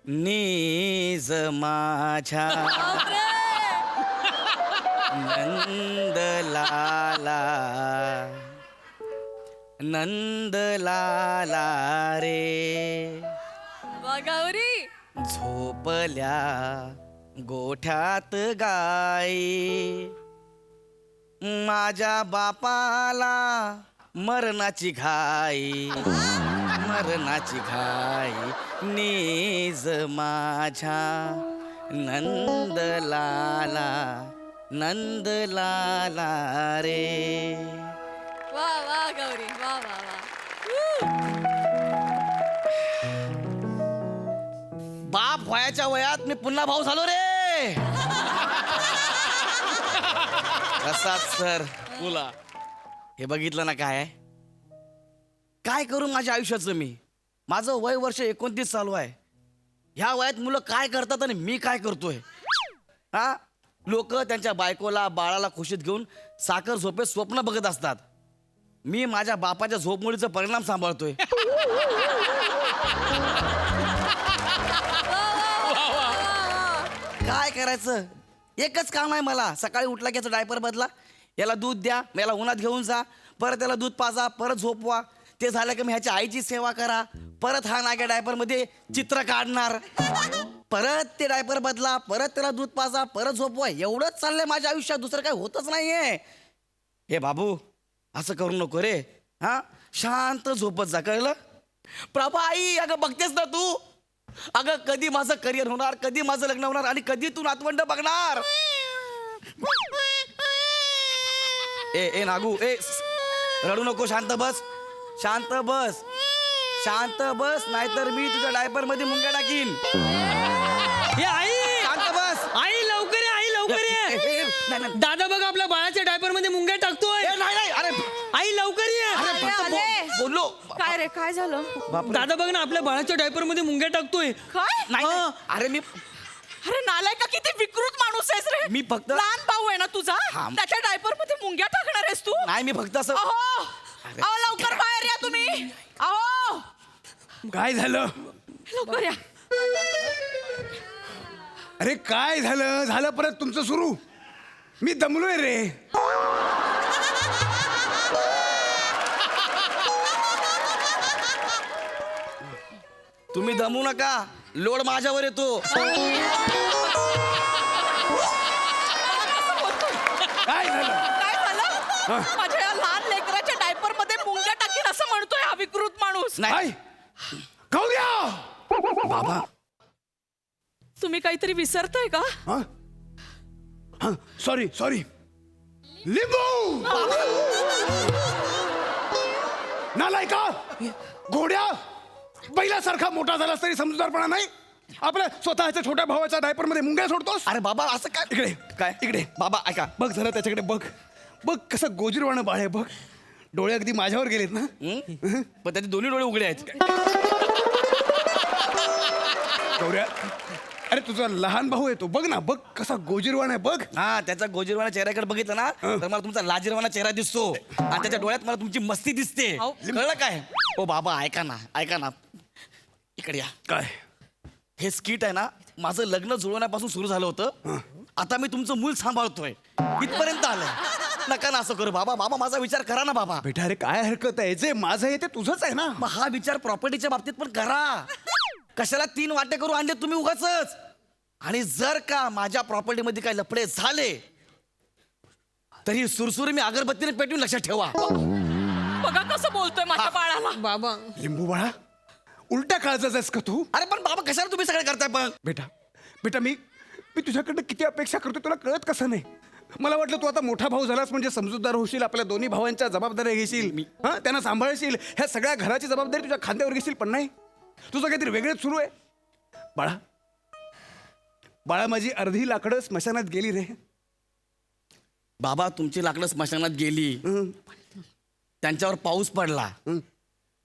नीज माझ्या नंदलाला नंदलाला रे गौरी झोपल्या गोठ्यात गाई माझ्या बापाला मरणाची घाई मरणाची घाई नीज माझ्या नंदलाला नंदलाला रे. वा वा गौरी वा वा वा. बाप व्हायच्या वयात मी पुन्हा भाऊ झालो रे. कसाच सर बोला. हे बघितलं ना काय करू माझ्या आयुष्याचं मी. माझं वय वर्ष 29 चालू आहे. ह्या वयात मुलं काय करतात आणि मी काय करतोय. हा लोक त्यांच्या बायकोला बाळाला खुशीत घेऊन साखर झोपेत स्वप्न बघत असतात. मी माझ्या बापाच्या झोपमोडीचा परिणाम सांभाळतोय. काय करायचं एकच काम आहे मला. सकाळी उठला की याचा डायपर बदला, याला दूध द्या, याला उन्हात घेऊन जा, परत याला दूध पाजा, परत झोपवा. ते झालं की मी ह्याच्या आईची सेवा करा, परत हा नाग्या डायपर मध्ये चित्र काढणार, परत ते डायपर बदला, परत त्याला दूध पाजा, परत झोपवा. एवढंच चाललंय माझ्या आयुष्यात, दुसरं काही होतच नाहीये. हे बाबू असं करू नको रे. हा शांत झोपत जा, कळलं. प्रभा आई अगं बघतेस ना तू, अगं कधी माझं करिअर होणार, कधी माझं लग्न होणार आणि कधी तू नातवंड बघणार. ए नागू ए रडू नको, शांत बस शांत बस शांत बस, नाहीतर मी तुझ्या डायपर मध्ये मुंग्या टाकीन. हे आई शांत बस. आई लवकर ये, आई लवकर ये. नाही दादा बघ आपल्या बाळाच्या डायपर मध्ये मुंग्या टाकतोय. नाही अरे आई लवकर ये. अरे फक्त आले. बोललो. काय रे काय झालं. दादा बघ ना आपल्या बाळाच्या डायपर मध्ये मुंग्या टाकतोय. काय नाही हा. अरे मी अरे नालाय का, किती विकृत माणूस आहेस रे. मी फक्त- लहान भाऊ आहे ना तुझा, हा. त्याच्या डायपर मध्ये मुंग्या टाकणार आहेस तू. नाही मी फक्त असं अहो अहो लवकर बाहेर या तुम्ही. अहो काय झालं. लवकर या. अरे काय झालं परत तुमचं सुरू. मी दमलोय रे. तुम्ही दमू नका, लोड माझ्यावर येतो. काय झालं. काय झालं. माझ्या या लहान लेकराच्या डायपर मध्ये मुंग्या टाकीन असं म्हणतोय हा विकृत माणूस. नाही गौऱ्या. बाबा तुम्ही काहीतरी विसरताय का. सॉरी लिंबू. नालाय का घोड्या. बैलासारखा मोठा झालास तरी समजूतदारपणा नाही. आपल्या स्वतःच्या छोट्या भावाच्या डायपर मध्ये मुंग्या सोडतोस. अरे बाबा असं काय. इकडे काय इकडे बाबा ऐका. बघ जरा त्याच्याकडे बघ. बघ कसं गोजीरवाणं बाळ आहे बघ. डोळे अगदी माझ्यावर गेलेत ना. पण त्याचे दोन्ही डोळे उघडे आहेत. गौऱ्या अरे तुझा लहान भाऊ आहे तो, बघ ना बघ कसा गोजीरवाण आहे बघ. हा त्याचा गोजीरवाना चेहऱ्याकडे बघितलं ना तर मला तुमचा लाजीरवाना चेहरा दिसतो आणि त्याच्या डोळ्यात मला तुमची मस्ती दिसते. अहो. कळलं काय. ओ बाबा ऐका ना इकडे या. काय हे स्किट आहे ना माझं लग्न जुळवण्यापासून सुरू झालं होतं. आता मी तुमचं मूल सांभाळतोय, इथपर्यंत आलंय. नका ना असं करू बाबा. बाबा माझा विचार करा ना बाबा. बेटा अरे काय हरकत आहे. जे माझं आहे ते तुझंच आहे ना. मग हा विचार प्रॉपर्टीच्या बाबतीत पण करा. कशाला 3 वाटे करू आणले तुम्ही उगाचच. आणि जर का माझ्या प्रॉपर्टीमध्ये काही लफडे झाले तरी सुरसुरी मी अगरबत्तीने पेटवून लक्षात ठेवा. बघा कसं बोलतोय माझ्या बाळाला. बाबा लिंबू बाळा उलट्या काळजाचा आहेस का तू. अरे पण बाबा कशाला तुम्ही सगळे करताय पण. बेटा मी तुझ्याकडनं किती अपेक्षा करतो तुला कळत कसं नाही. मला वाटलं तू आता मोठा भाऊ झालास म्हणजे समजूतदार होशील, आपल्या दोन्ही भावांच्या जबाबदाऱ्या घेशील, हा त्यांना सांभाळशील, ह्या सगळ्या घराची जबाबदारी तुझ्या खांद्यावर घेशील. पण नाही, तुझं काहीतरी वेगळंच सुरू आहे. बाळा माझी अर्धी लाकडं स्मशानात गेली रे. बाबा तुमची लाकडं स्मशानात गेली, त्यांच्यावर पाऊस पडला,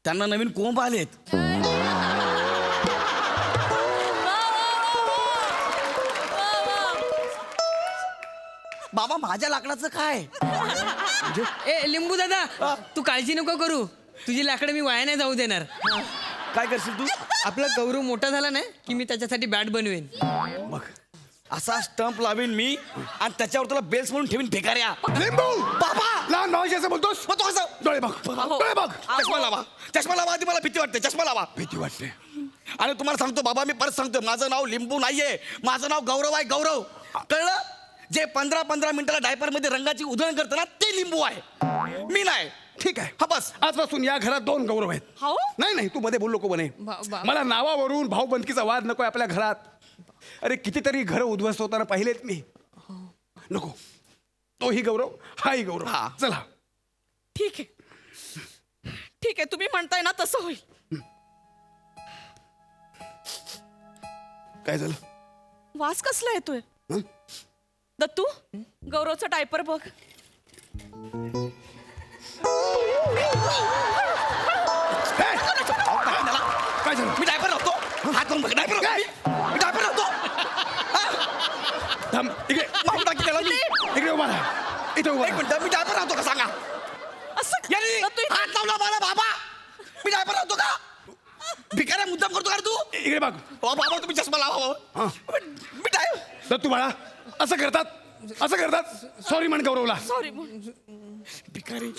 त्यांना नवीन कोंब आलेत. बाबा माझ्या लाकडाचं काय. ए लिंबू दादा तू काळजी नको करू, तुझी लाकडं मी वाया नाही जाऊ देणार. काय करशील तू. आपला गौरव मोठा झाला नाही की मी त्याच्यासाठी बॅट बनवेन. बघ असा स्टंप लावेन मी आणि त्याच्यावर तुला बेल्स म्हणून ठेवीन भिकाऱ्या. लिंबू बाबा लहान भावाशी असं बोलतोस. मग तो असं डोळे बघ डोळे बघ. चष्मा लावा आधी मला भीती वाटते. चष्मा लावा. भीती वाटते. आणि तुम्हाला सांगतो बाबा मी परत सांगतो माझं नाव लिंबू नाहीये. माझं नाव गौरव आहे. गौरव कळलं. जे 15-15 मिनिटाला डायपर मध्ये रंगाची उधळण करतं ना ते लिंबू आहे. मी नाही. ठीक आहे हा बस. आजपासून या घरात 2 गौरव आहेत. हो? नाही नाही तू मध्ये बोल नको बने. मला नावावरून भाऊबंदकीचा वाद नकोय आपल्या घरात. अरे कितीतरी घरं उद्ध्वस्त होताना पाहिलेत मी. नको. तोही गौरव हाही गौरव. हा. चला ठीक आहे ठीक आहे तुम्ही म्हणताय ना तसं होईल. काय झालं. वास कसला येतोय हं? दत्तू गौरवचा डायपर बघ. हे! काय झालं. मी डायपर लावतो. हात करून बघ. डायपर काय? लावतो. मी डायपर लावतो. थांब इकडे मारून टाकी त्याला मी. इकडे उभा राहा. इथे उभा एक राहा. मिनिट मी डायपर लावतो का सांगा. असं यानी दत्तू हात लावला मला बाबा. मी डायपर लावतो का. भिकाऱ्या मुद्दाम करतो का रे तू. इकडे बघ. बाबा तुम्ही चष्मा लावा. हा. मी डायपर दत्तू बाळा असं करतात सॉरी म्हण गौरवला. सॉरी भिकारी.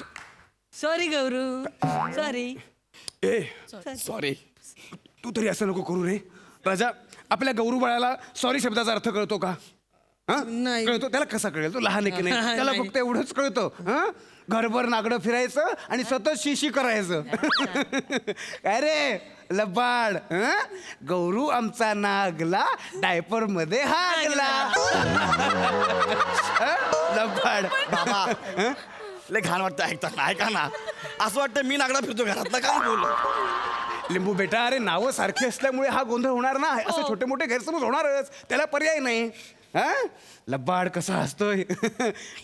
सॉरी गौरव सॉरी. ए सॉरी. तू तरी असं नको करू रे. राजा आपल्या गौरू बाळाला सॉरी शब्दाचा अर्थ कळतो का. हा? नाही. कळतो त्याला कसा कळेल. तो लहान आहे की नाही नाही. त्याला फक्त एवढंच कळतं. हा? घरभर नागडं फिरायचं आणि सतत शिशी करायचं. काय रे लबाड. गौरू आमचा नागला डायपर मध्ये हागला. लबाड बाबा लय घाण वाटतं ऐकताना. ऐका ना असं वाटतं मी नागडा फिरतो घरात ना काय बोललो. लिंबू बेटा अरे नावं सारखी असल्यामुळे हा गोंधळ होणार ना. असं छोटे मोठे गैरसमज होणारच. त्याला पर्याय नाही. हा लबाड कसा असतोय.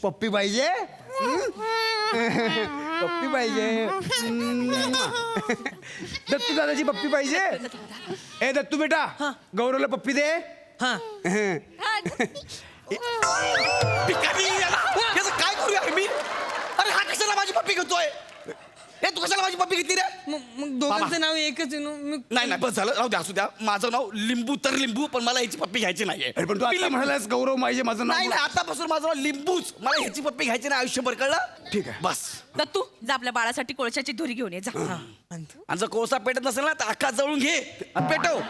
पप्पी पाहिजे. पप्पी पाहिजे. दत्तू दादाची पप्पी पाहिजे. ए दत्तू बेटा गौरवला पप्पी दे. हा भिकारी याला. याचं काय करूया मी. अरे हा कशाला माझी पप्पी घेतोय. हे तू कशाला माझी पप्पी घेतली रे. मग दोघांचं नाव एकच आहे ना. नाही नाही बस झालं राहू द्या असू द्या. माझं नाव लिंबू तर लिंबू पण मला ह्याची पप्पी घ्यायची नाहीये. अरे पण तू आता म्हणालास गौरव पाहिजे माझं नाही नाव. नाही आतापासून माझं नाव लिंबूच. मला ह्याची पप्पी घ्यायची नाही आयुष्यभर. कळलं. ठीक आहे. बस. दत्तू जा आपल्या बाळासाठी कोळशाची धुरी घेऊन ये जा. आणि जर कोळसा पेटत नसेल ना तर अख्खा जळून घे आणि पेटव.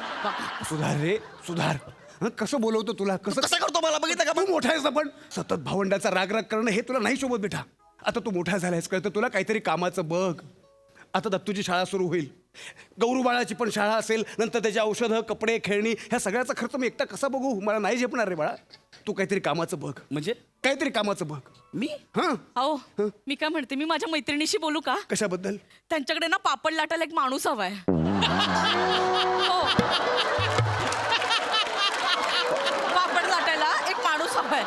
सुधार रे सुधार. हं, कसं बोलवतो तुला कसं कसं करतो मला बघितलं का. तू मोठा आहेस ना पण सतत भावंडाचा राग करणं हे तुला नाही शोभत बेटा. आता तू मोठा झालायस कळतं तुला. काहीतरी कामाचं बघ. आता दत्तूची शाळा सुरू होईल. गौरू बाळाची पण शाळा असेल. नंतर त्याची औषधं कपडे खेळणी ह्या सगळ्याचा खर्च मी एकटा कसा बघू. मला नाही झेपणार रे बाळा. तू काहीतरी कामाचं बघ. म्हणजे काहीतरी कामाचं बघ. मी हा अहो मी काय म्हणते मी माझ्या मैत्रिणीशी बोलू का. कशाबद्दल. त्यांच्याकडे ना पापड लाटायला एक माणूस हवाय. हो. पापड लाटायला एक माणूस हवाय.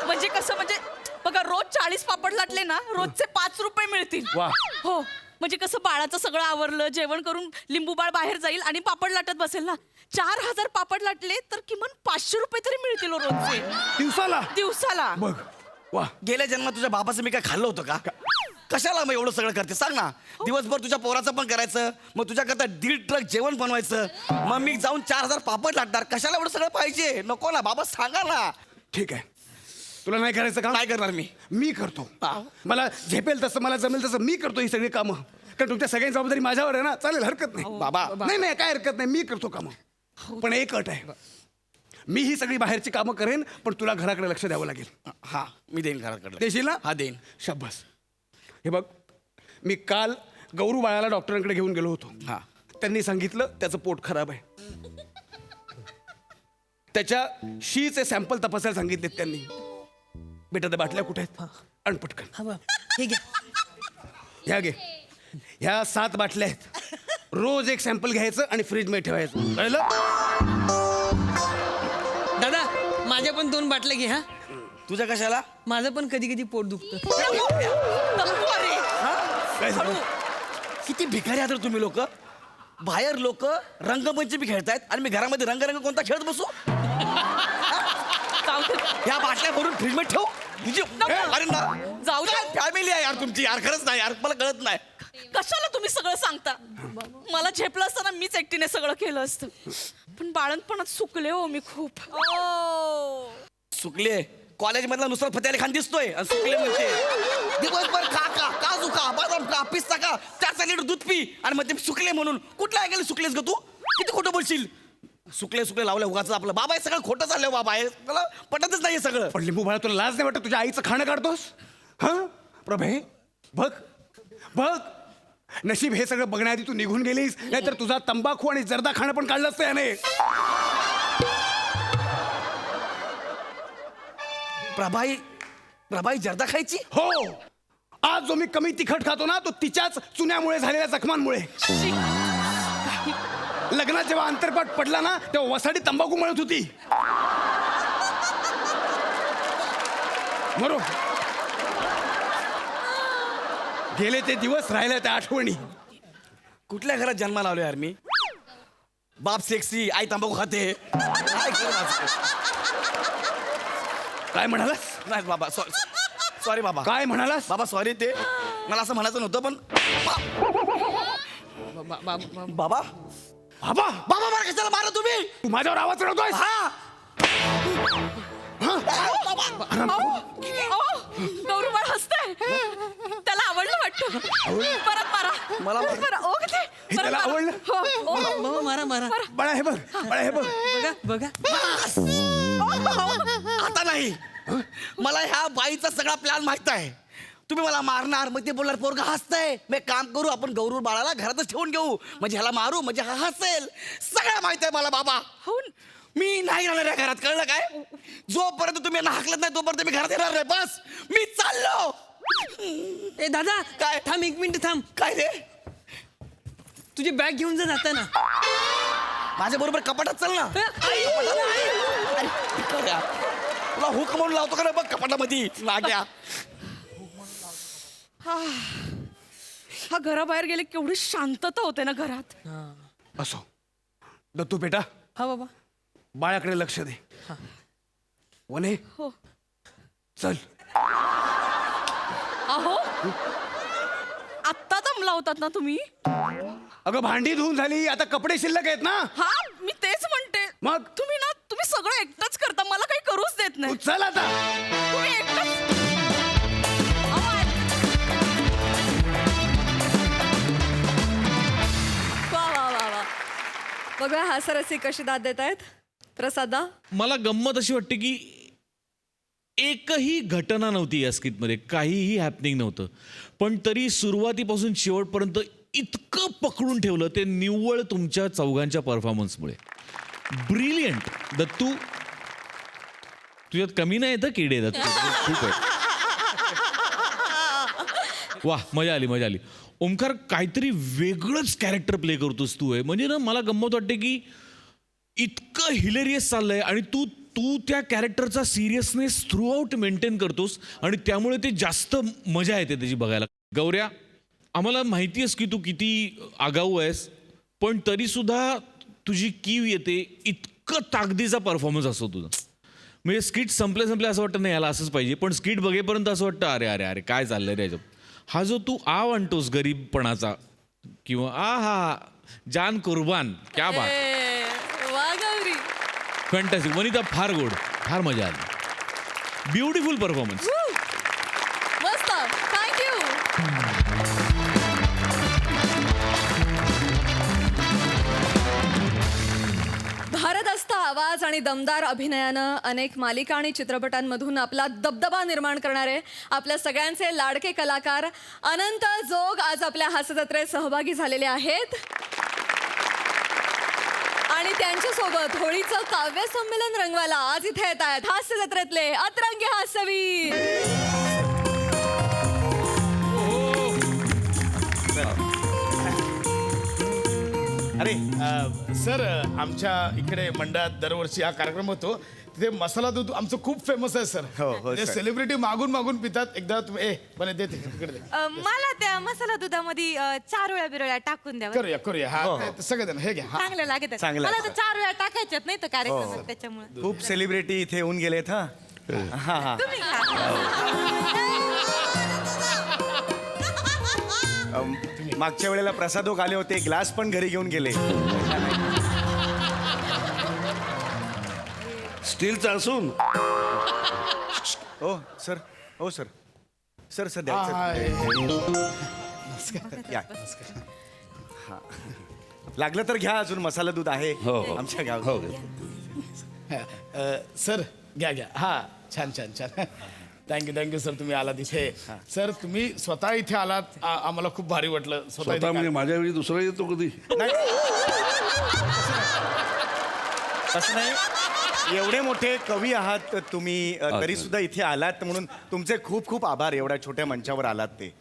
म्हणजे कसं म्हणजे बघा रोज 40 पापड लाटले ना रोजचे 5 रुपये मिळतील. वा. हो म्हणजे कसं बाळाचं सगळं आवरलं जेवण करून लिंबू बाळ बाहेर जाईल आणि पापड लाटत बसेल ना. 4000 पापड लाटले तर किमान 500 रुपये तरी मिळतील हो रोजचे दिवसाला. बघ वा. गेल्या जन्मात तुझ्या बाबाचं मी काय खाल्लं होतं का. कशाला मग एवढं सगळं करते सांग ना. दिवसभर तुझ्या पोराचं पण करायचं. मग तुझ्याकरता 1.5 ट्रक जेवण बनवायचं. मग मी जाऊन 4000 पापड लाटणार. कशाला एवढं सगळं पाहिजे. नको ना बाबा सांगा ना. ठीक आहे. तुला नाही करायचं का. काय करणार मी करतो. हा. मला झेपेल तसं मला जमेल तसं मी करतो ही सगळी कामं. कारण तुमच्या सगळ्यांची जबाबदारी माझ्यावर आहे ना. चालेल हरकत नाही. बाबा नाही नाही काय हरकत नाही. मी करतो कामं. पण एक अट आहे. मी ही सगळी बाहेरची कामं करेन पण तुला घराकडे लक्ष द्यावं लागेल. हा मी देईन घराकडे. देशील ना. हा देईन. शाब्बास. हे बघ मी काल गौरू बाळाला डॉक्टरांकडे घेऊन गेलो होतो. हा. त्यांनी सांगितलं त्याचं पोट खराब आहे. त्याच्या शीचे सॅम्पल तपासायला सांगितलेत त्यांनी. बेटा त्या बाटल्या कुठे आहेत. आणि पटकन हे घ्या. ह्या घे. ह्या 7 बाटल्या आहेत. रोज एक सॅम्पल घ्यायचं आणि फ्रीज मध्ये ठेवायचं. कळलं. दादा माझ्या पण 2 बाटल्या घे. हा तुझ्या कशाला. माझं पण कधी कधी पोट दुखतं. दत्तू अरे काय झालं? किती भिकारी आहात रे तुम्ही लोक. बाहेर लोक रंगपंचमी खेळतायत आणि मी घरामध्ये रंग कोणता खेळत बसू. जाऊ दे. ह्या बाटल्या भरून फ्रीज मध्ये ठेव. तुझी अरे ना जाऊ दे. फॅमिली आहे यार तुमची यार. खरंच नाही यार मला कळत नाही. कशाला तुम्ही सगळं सांगता? मला झेपलं असताना मीच एकटीने सगळं केलं असतं. पण बाळणपणात सुकले हो मी खूप. सुकले कॉलेज मधला नुसरत फतेह अली खान दिसतोय आणि सुकले म्हणते. दिवसभर खा का काजू खा बदाम खा पिस्ता खा 4 लिटर दूध पी आणि मग ते सुकले म्हणून कुठल्या ऐकायला सुकलेस ग तू? किती खोटं बोलशील? सुकले सुकले लावलं उगाच आपलं बाबा हे सगळं खोटं चाललंय बाबा हे मला पटतच नाही हे सगळं. पण लिंबू बाळा तुला लाज नाही वाटत तुझ्या आईचं खाणं काढतोस? हा प्रभे बघ बघ नशीब हे सगळं बघण्याआधी तू निघून गेलीस, नाहीतर तुझा तंबाखू आणि जर्दा खाणं पण काढलं असतं याने. प्रभाई जर्दा खायची? हो, आज जो मी कमी तिखट खातो ना तो तिच्याच चुन्यामुळे झालेल्या जखमांमुळे. लग्नात जेव्हा अंतरपाट पडला ना तेव्हा वसाडी तंबाखू मळत होती. बरोबर गेले ते दिवस, राहिल्या त्या आठवणी. कुठल्या घरात जन्माला आलो यार मी? बाप सेक्सी आई तंबाखू खाते. काय खरं माझं? काय म्हणालास? नाही बाबा सॉरी बाबा. काय म्हणालास? बाबा सॉरी ते मला असं म्हणायचं नव्हतं पण बाबा बाबा बाबा मला कशाला मारा तुम्ही? तू माझ्यावर आवाज चढवतोय? हा गौरव हसताय. त्याला आवडलं वाटतं. परत मारा. मला करा. ओ किती? हे त्याला आवडलं? हो, ओ. बाबा मारा मारा. बाळा हे बघ, बाळा हे बघ. बघा बघा. आता नाही. मला ह्या बाईचा सगळा प्लॅन माहित आहे. तुम्ही मला मारणार मग ते बोलणार पोरगा हसतंय. मी एक काम करू आपण गौरव बाळाला घरातच ठेवून घेऊ म्हणजे ह्याला मारू म्हणजे हा हसेल. सगळं माहित आहे मला बाबा. हो. मी नाही राहणार या घरात कळलं काय? जोपर्यंत तुम्ही यांना हाकलत नाही तोपर्यंत मी घरात येणार नाही. बस मी चाललो. ए दादा काय? थांब 1 मिनिट थांब. काय रे तुझी बॅग घेऊन जा जाताना. माझ्या बरोबर कपाटात चल ना. तुला हुक म्हणून लावतो का ना बघ कपाटामध्ये नाग्या. हा घराबाहेर गेले केवढी शांतता होते ना घरात. असो दत्तू बेटा हा बाबा. बाळाकडे लक्ष दे. वने हो. चल. अहो आत्ता दमला होतात ना तुम्ही? अगं भांडी धुवून झाली आता कपडे शिल्लक आहेत ना. हा मी तेच म्हणते. मग? तुम्ही सगळं एकटंच करता मला काही करूच देत तू नाही. चल आता. तुम्ही एकटंच. अहो, वा वा वा वा. बघा हास्यरसिक कशी दाद देत आहेत. प्रसादा मला गंमत अशी वाटते की एकही घटना नव्हती या स्किटमध्ये, काहीही हॅपनिंग नव्हतं, पण तरी सुरुवातीपासून शेवटपर्यंत इतकं पकडून ठेवलं ते निव्वळ तुमच्या चौघांच्या परफॉर्मन्समुळे. ब्रिलियंट दत्तू. तुझ्यात कमी नाही येतं किडे दत्तू, खूप आहे. वा मजा आली मजा आली. ओमकार काहीतरी वेगळंच कॅरेक्टर प्ले करतोस तू आहे. म्हणजे ना मला गंमत वाटते की इतकं हिलेरियस चाललंय आणि तू तू त्या कॅरेक्टरचा सिरियसनेस थ्रू आउट मेंटेन करतोस आणि त्यामुळे ते जास्त मजा येते त्याची बघायला. गौऱ्या आम्हाला माहिती आहेस की तू किती आगाऊ आहेस पण तरी सुद्धा तुझी कीव येते. इतकं ताकदीचा परफॉर्मन्स असतो तुझा. म्हणजे स्किट संपले असं वाटतं नाही याला असंच पाहिजे, पण स्किट बघेपर्यंत असं वाटतं अरे अरे अरे काय चाललंय रे याच्यात. हा जो तू आव आणतोस गरीबपणाचा किंवा हा जान कुर्बान क्या बात. वा गौरी. फॅन्टॅस्टिक. वनिता फार गोड, फार मजा आली. Beautiful performance. मस्त. थँक्यू. भारदस्त आवाज आणि दमदार अभिनयानं अनेक मालिका आणि चित्रपटांमधून आपला दबदबा निर्माण करणारे आपल्या सगळ्यांचे लाडके कलाकार अनंत जोग आज आपल्या हास्यजत्रेत सहभागी झालेले आहेत. आणि त्यांच्यासोबत होळीचं काव्य संमेलन रंगवायला आज इथे येत आहेत हास्य जत्रेतले अतरंगी हास्यवीर. अरे सर आमच्या इकडे मंडळात दरवर्षी हा कार्यक्रम होतो. तिथे मसाला दूध आमचं खूप फेमस आहे सर. म्हणजे सेलिब्रिटी मागून मागून पितात. एकदा तुम्ही बने दे तिकडे दे. मला त्या मसाला दुधामध्ये 4 वेळा बिरळ्या टाकून द्यावं. करूया करूया हा ते सगळे जण हे घ्या. हा. चांगलं लागत आहे. चांगलं मला आहे. तर 4 वेळा टाकायच्यात नाही तर कार्यक्रमात त्याच्यामुळे खूप सेलिब्रिटी इथे येऊन गेलेत. हा हा हा तुम्ही खा. मागच्या वेळेला प्रसादोक आले होते, ग्लास पण घरी घेऊन गेले. स्टीलचा असून हो सर, हो सर, सर सर द्या, हा, सर. या. हा. लागलं तर घ्या, अजून मसाला दूध आहे हो, हो. आमच्या गावात. हो. सर घ्या घ्या. हा छान छान छान. थँक्यू सर, तुम्ही आलात इथे. सर तुम्ही स्वतः इथे आलात, आम्हाला खूप भारी वाटलं. स्वतः म्हणजे माझ्या वेळी दुसरा येतो कधी. नाही तसं नाही, एवढे मोठे कवी आहात तुम्ही, तरी सुद्धा इथे आलात म्हणून तुमचे खूप खूप आभार. एवढ्या छोट्या मंचावर आलात ते.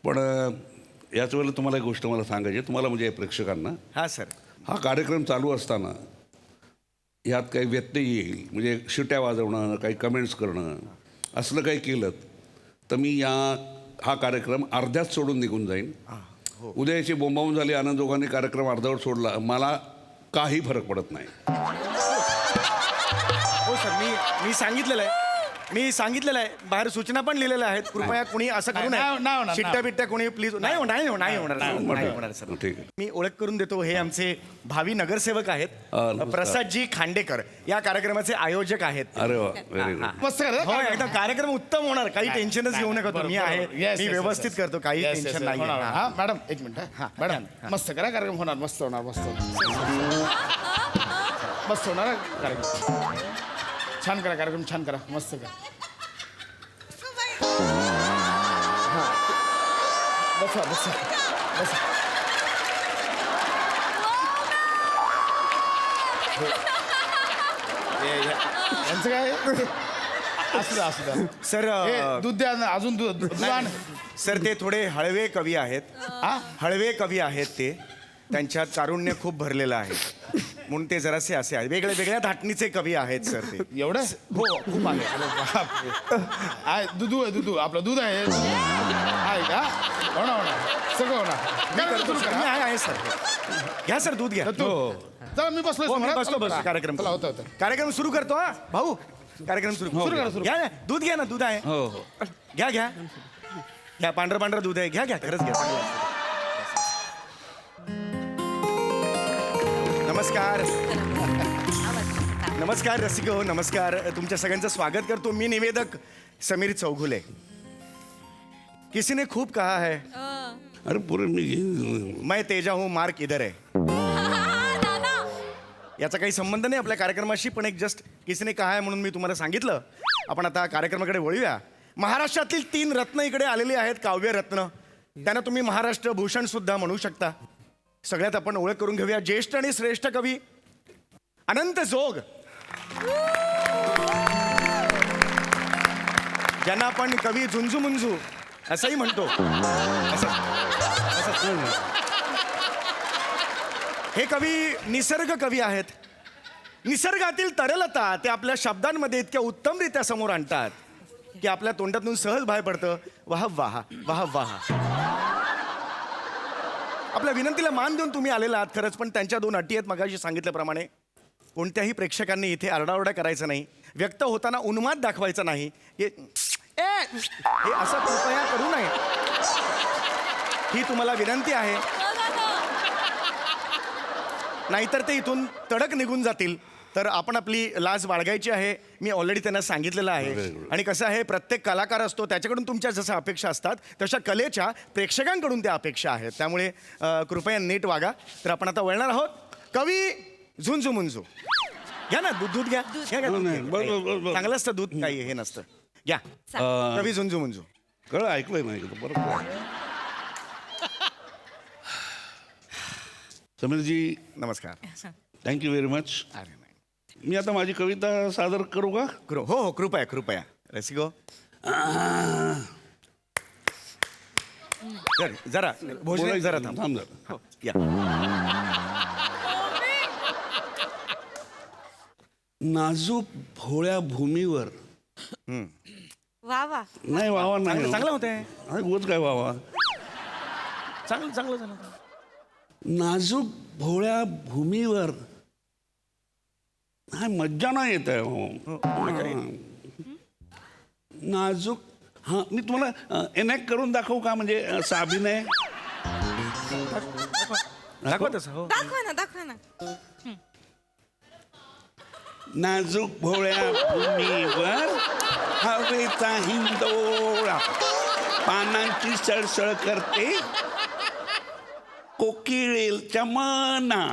पण याच वेळेला तुम्हाला एक गोष्ट मला सांगायची आहे, तुम्हाला म्हणजे प्रेक्षकांना. हा सर. हा कार्यक्रम चालू असताना यात काही व्यत्यय येईल, म्हणजे शिट्या वाजवणं, काही कमेंट्स करणं, असलं काही केलं तर मी हा कार्यक्रम अर्ध्यात सोडून निघून जाईन. उद्या याची बोंबावून झाली, आनंदोगाने कार्यक्रम अर्धवट सोडला, मला काही फरक पडत नाही. हो सर, मी सांगितलेलं आहे, बाहेर सूचना पण लिहिलेल्या आहेत. कृपया कोणी असं करू नाही होणार, नये. शिट्ट्या बिट्ट्या कोणी प्लीज. नाही होणार सर. ठीक आहे. मी ओळख करून देतो, हे आमचे भावी नगरसेवक आहेत, नमस्कार. प्रसादजी खांडेकर, या कार्यक्रमाचे आयोजक आहेत. अरे वा, व्हेरी गुड. मस्त करा. हो, एकदम कार्यक्रम उत्तम होणार, काही टेन्शनच घेऊ नका तुम्ही. आहे मी व्यवस्थित करतो, काही टेन्शन नाही. हा मॅडम एक मिनिट. हा मॅडम मस्त करा, कार्यक्रम होणार, मस्त होणार, मस्त होणार कार्यक्रम. छान करा कार्यक्रम, छान करा, मस्त करा. बसा बसा बसा. यांचं काय असू द्या. सर दूध द्या ना, अजून दूध आण. सर ते थोडे हळवे कवी आहेत. हळवे कवी आहेत ते, त्यांच्यात कारुण्य खूप भरलेलं आहे म्हणून ते जरासे असे आहेत, वेगळ्या वेगळ्या धाटणीचे कवी आहेत सर ते. एवढं हो खूप आहे. आहे दुधू आहे, दुधू आपलं दूध आहे का? होणार सगळं होणार. आहे सर. घ्या सर, दूध घ्या. चला मी बसलो. हो, मी बसलो. कार्यक्रम होतं. कार्यक्रम सुरू करतो. हा भाऊ, कार्यक्रम सुरू करा. घ्या ना, दूध घ्या ना, दूध आहे. हो हो. घ्या पांढरं दूध आहे. घ्या खरंच घ्या. नमस्कार रसिक हो, नमस्कार. तुमच्या सगळ्यांचं स्वागत करतो. मी निवेदक समीर चौघुले. किसी ने खूब कहा है, अरे पूरे मी घेईन. मैं तेजा हूं, मार्क इधर है. याचा काही संबंध नाही आपल्या कार्यक्रमाशी, पण एक जस्ट किसीने कहा आहे म्हणून मी तुम्हाला सांगितलं. आपण आता कार्यक्रमाकडे वळूया. महाराष्ट्रातील 3 रत्न इकडे आलेले आहेत, काव्य रत्न. त्यांना तुम्ही महाराष्ट्र भूषण सुद्धा म्हणू शकता. सगळ्यात आपण ओळख करून घेऊया. ज्येष्ठ आणि श्रेष्ठ कवी अनंत जोग, ज्यांना आपण कवी झुंजू मुंजू असंही म्हणतो. हे कवी निसर्ग कवी आहेत. निसर्गातील तरलता ते आपल्या शब्दांमध्ये इतक्या उत्तमरित्या समोर आणतात की आपल्या तोंडातून सहज बाहेर पडतं, वाह वाह वाह वाह. आपल्या विनंतीला मान देऊन तुम्ही आलेला आहात खरंच, पण त्यांच्या 2 अटी आहेत. मगाशी सांगितल्याप्रमाणे कोणत्याही प्रेक्षकांनी इथे आरडाओरडा करायचा नाही, व्यक्त होताना उन्माद दाखवायचा नाही. हे असं कृपया करू नये, ही तुम्हाला विनंती आहे. नाहीतर ते इथून तडक निघून जातील. तर आपण आपली लाज बाळगायची आहे. मी ऑलरेडी त्यांना सांगितलेलं आहे. आणि कसं आहे, प्रत्येक कलाकार असतो, त्याच्याकडून तुमच्या जशा अपेक्षा असतात तशा कलेच्या प्रेक्षकांकडून त्या अपेक्षा आहेत. त्यामुळे कृपया नीट वागा. तर आपण आता वळणार आहोत. कवी झुंजू मुंजू. घ्या ना दूध घ्या. चांगलं असतं दूध, काही हे नसतं. घ्या कवी झुंजू मुंजू. कळलं, ऐकलंय नाही बरोबर. समीरजी नमस्कार. Thank you very much. मी आता माझी कविता सादर करू का? हो कृपया रसिको. जरा भोजन जरा थांब जरा. या. नाजूक भोळ्या भूमीवर. वा वा. नाही वावा नाही. चांगलं होतंय. उगाच काय वावा. चांगलं झालं. नाजूक भोळ्या भूमीवर. नाही मज्जा नाही येत आहे. नाजूक. हां, मी तुम्हाला एनॅक्ट करून दाखवू का, म्हणजे असा अभिनय. दाखवा तसं हो दाखवा ना नाजूक भोळ्या भूमीवर हवेचा हिंदोळा पानांची सळसळ करते कोकिळेच्या मना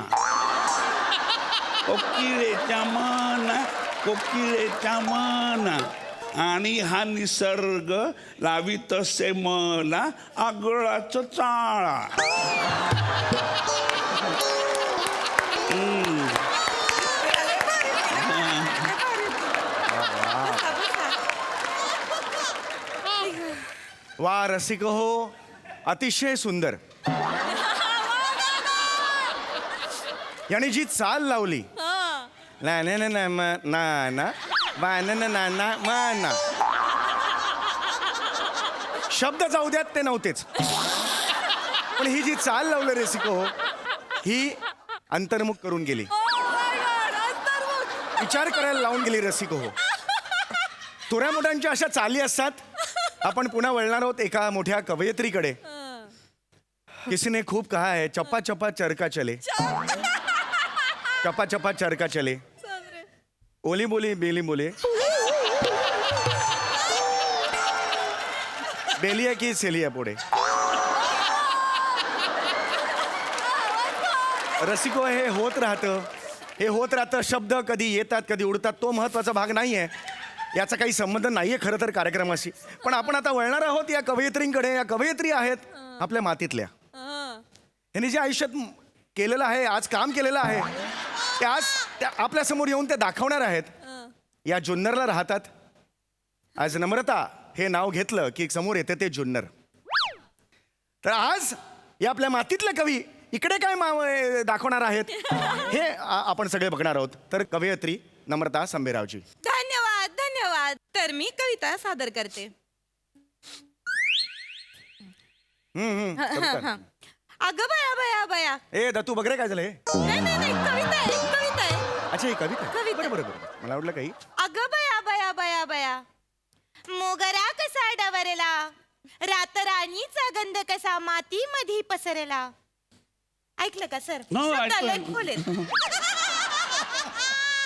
कोकिळेच्या मना आणि हा निसर्ग लावित असे मला आगळाच चाळा. वा रसिक हो अतिशय सुंदर. याने जी चाल लावली ना ना ना ना म- ना ना बा ना ना ना ना मा ना शब्द जाऊ द्यात ते नव्हतेच, पण ही जी चाल लावली रसिक हो ही अंतर्मुख करून गेली, विचार करायला लावून गेली रसिक हो. थोड्या मोठ्यांच्या अशा चाली असतात. आपण पुन्हा वळणार आहोत एका मोठ्या कवयित्रीकडे. किसीने खूप कहा है चप्पा चप्पा चरका चले, चप्पा चप्पा चरका चले, ओली बोली बेली बोले, बेलिया की सेलिया पुढे. रसिको हे होत राहतं. शब्द कधी येतात कधी उडतात, तो महत्वाचा भाग नाही आहे. याचा काही संबंध नाहीये खरं तर कार्यक्रमाशी. पण आपण आता वळणार आहोत या कवयित्रींकडे. या कवयित्री आहेत आपल्या मातीतल्या. यांनी जे आयुष्यात केलेलं आहे, आज काम केलेलं आहे, ते आज आपल्या समोर येऊन ते दाखवणार आहेत. या जुन्नरला राहतात. आज नम्रता हे नाव घेतलं की समोर येते ते जुन्नर. तर आज या आपल्या मातीतले कवी इकडे काय दाखवणार आहेत हे आपण सगळे बघणार आहोत. तर कवयित्री नम्रता संभेरावजी. धन्यवाद धन्यवाद. तर मी कविता सादर करते. कविता. अगं बया बया बया. ए दत्तू बघ रे काय झालं हे? नाही कविता आहे कविता आहे. अच्छा ही कविता कविता. बरोबर मला वाटलं काही. अगं बया बया बया बया. मोगरा कसा डवरला, रात राणीचा गंध कसा माती मधी पसरला. ऐकलं का सर? शब्दालय खोलेल.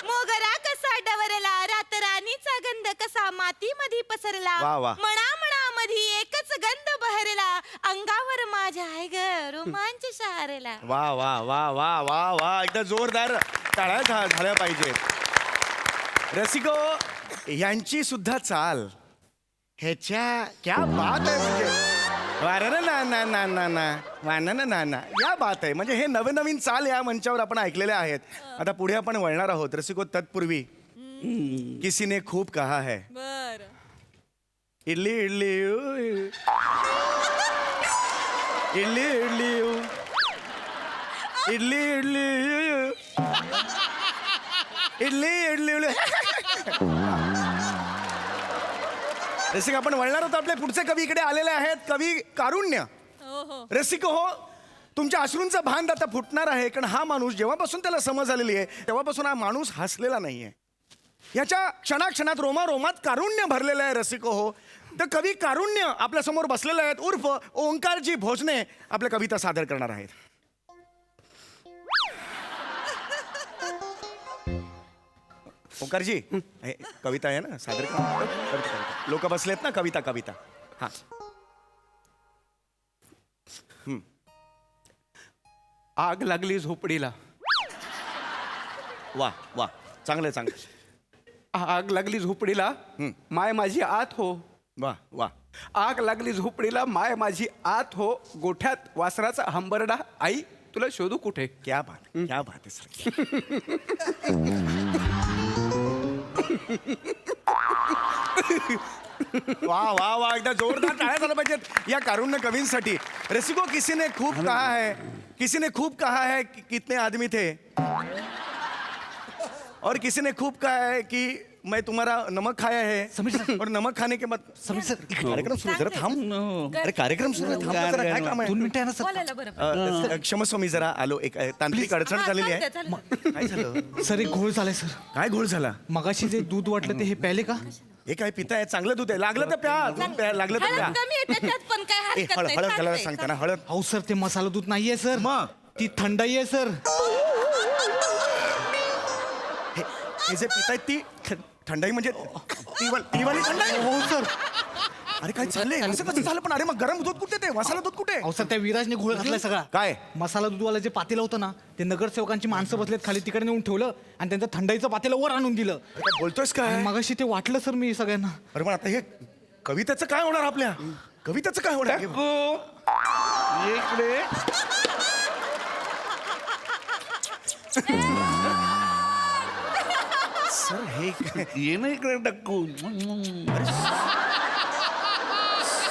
मोगरा कसा डवरला, रात राणीचा गंध कसा माती मधी पसरला. वा, वा. म्हणा मधी एकच गंध बहरला, अंगावर माझ्या आहे ग रोमांच शहरला. वा वा वा वा वा वा एकदा जोरदार टाळ्या झाल्या पाहिजेत. रसिको यांची सुद्धा चाल ह्याच्या क्या बात आहे. म्हणजे वारना ना ना ना ना ना वाना ना ना ना या बात आहे. म्हणजे हे नवनवीन चाल या मंचावर आपण ऐकलेल्या आहेत. आता पुढे आपण वळणार आहोत. रसिको तत्पूर्वी किसीने खूप कहा है. बर इडली इडली इडली इडली इडली इडली इडली इडली. रसिक आपण वळणार होतो. आपले पुढचे कवी इकडे आलेले आहेत. कवी कारुण्य. रसिक हो तुमच्या अश्रूंचं भान आता फुटणार आहे. कारण हा माणूस जेव्हापासून त्याला समज आलेली आहे तेव्हापासून हा माणूस हसलेला नाहीये. याच्या क्षणाक्षणात रोमारोमात कारुण्य भरलेलं आहे. रसिको हो तर कवी कारुण्य आपल्या समोर बसलेले आहेत. उर्फ ओंकारजी भोजने आपल्या कविता सादर करणार आहेत. ओंकारजी हे कविता आहे ना सादर करा. लोक बसलेत ना. कविता कविता हा. आग लागली झोपडीला. वा वा चांगलं चांगलं. आग लागली झोपडीला माय माझी आत हो. वा वा. आग लागली झोपडीला माय माझी आत हो. गोठ्यात वासराचा हंबरडा आई तुला शोधू कुठे. क्या बात आहे सर. वा वा वा एकदा जोरदार टाळ्या झाल्या पाहिजेत या कारुण्य कवींसाठी. रसिको किसीने खूप कहा है, किसीने खूप कहा है कि कितने आदमी थे, और किसी ने खूब कहा है कि मैं तुम्हारा नमक खाया है और नमक खाने के बाद कार्यक्रम सुरू जरा थांब. अरे कार्यक्रम सुरू आहे. थांब जरा. काय काम आहे. 2 मिनिटं आहे ना सर. बोलायला बरं. क्षमस्व मी जरा आलो. एक तांत्रिक अडचण झालेली आहे. काय झालं. सर एक घोळ झालाय सर. काय घोळ झाला. मगाशी जे दूध वाटलं ते हे प्याले का. हे काय पिताय चांगलं दूध आहे लागलं तर प्या दूध प्या लागलं तर प्या हळद कमी आहे त्याच्यात पण काय ए, हरकत हळद नाही, हळद घालायला चालतंय, सांगता ना हळद अहो सर ते मसाला दूध नाहीये सर मग? ती थंडाई आहे सर. हे जे पितायत ती थंडाई म्हणजे ती वाली थंडाई हो सर. अरे काय चाललंय असं कसं झालं पण अरे मग गरम दूध कुठे ते मसाला दूध कुठे अहो सर त्या विराजने घोळ घातलाय सगळा. काय? मसाला दूधवाला जे पातेलं होतं ना ते नगरसेवकांची माणसं बसलेत खाली तिकडे नेऊन ठेवलं आणि त्यांचं थंडाईचं पातेलं वर आणून दिलं. काय बोलतोयस काय मगाशी ते वाटलं सर मी सगळ्यांना. अरे पण आता हे कवितेचं काय होणार आपल्या कवितेचं काय होणार इकडे सर हे ये ना इकडे टक्कू.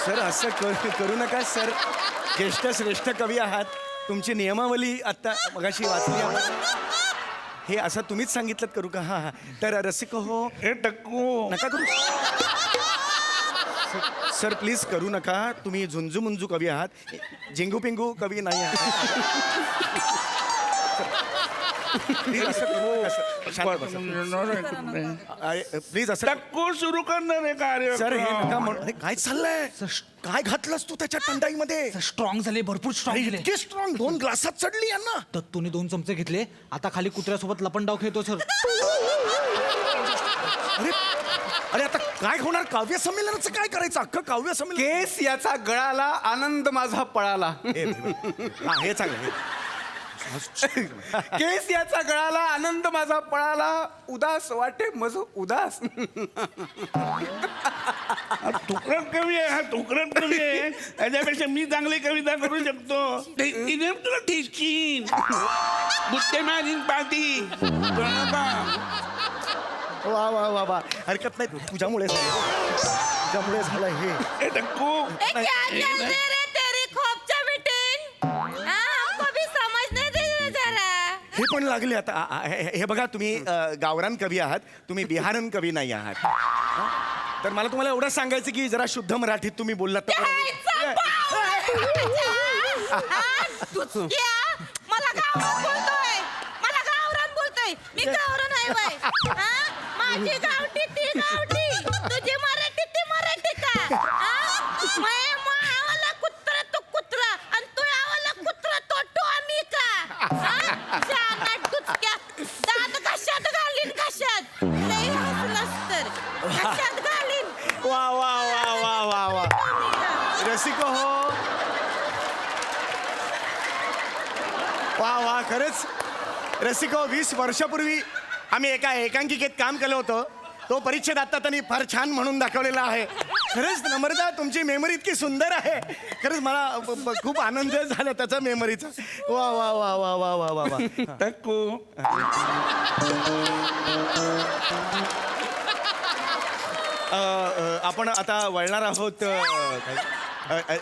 सर असं करू नका सर ज्येष्ठ श्रेष्ठ कवी आहात तुमची नियमावली आता मगाशी वाचली आपण हे असं तुम्हीच सांगितलं करू का हा तर रसिक हो हे टक्कू नका करू सर प्लीज करू नका तुम्ही झुंजू मुंजू कवी आहात झिंगू पिंगू कवी नाही आहात प्लीज असं करू नका, सर. शांत बसा. प्लीज असं टक्कू सुरू करणार आहे कार्य सर हे नका म्हणू अरे काय चाललंय काय घातलंस तू त्याच्या टंडाईमध्ये स्ट्रॉंग झाले भरपूर स्ट्रॉंग झाले. इतके स्ट्रॉंग 2 ग्लासात चढली यांना दत्तूने 2 चमचे घेतले आता खाली कुत्र्यासोबत लपंडाव खेळतो सर. अरे अरे आता काय होणार काव्य संमेलनाचं काय करायचं अख्खं काव्य संमेलन केस याचा गळाला आनंद माझा पळाला. हा हे चांगलं केस याचा गळाला आनंद माझा पळाला उदास वाटे मज उदास. तुकडत कवी आहे हा तुकडत कवी आहे त्याच्यापेक्षा मी चांगली कविता करू शकतो तिने तुला ठेचीन गुत्ते मारीन पाठी वा वा वा वा हरकत नाही तुझ्यामुळे झालं हे टक्कू ए, क्या चल रही रे तेरी खोपचा मीटिंग हमको भी समझ नहीं दे रहा जरा हे पण लागले आता हे बघा तुम्ही गावरान कवी आहात तुम्ही बिहारन कवी नाही आहात हा? तर मला तुम्हाला एवढं सांगायचं की जरा शुद्ध मराठीत तुम्ही बोललात तर मला गावरान बोलतोय मी गावरान आहे बाय हा? माझी गावठी ती गावठी तुझी मराठी ती मराठी का आवाला कुत्रा तो कुत्रा आणि तू आवाला कुत्रा तो तो आम्ही का शानाट दुचक्या दात कशात घालीन कशात लई हसलास तर कशात घालीन वा वा वा वा वा वा रसिको हो वा वा खरंच रसिको 20 वर्षापूर्वी आम्ही एका एकांकिकेत काम केलं होतं तो परिच्छेद आता त्यांनी फार छान म्हणून दाखवलेला आहे खरंच नम्रता तुमची मेमरी इतकी सुंदर आहे खरंच मला खूप आनंद झाला त्याचा मेमरीचा वा वा वा वा वा वा वा वा टक्कू आपण आता वळणार आहोत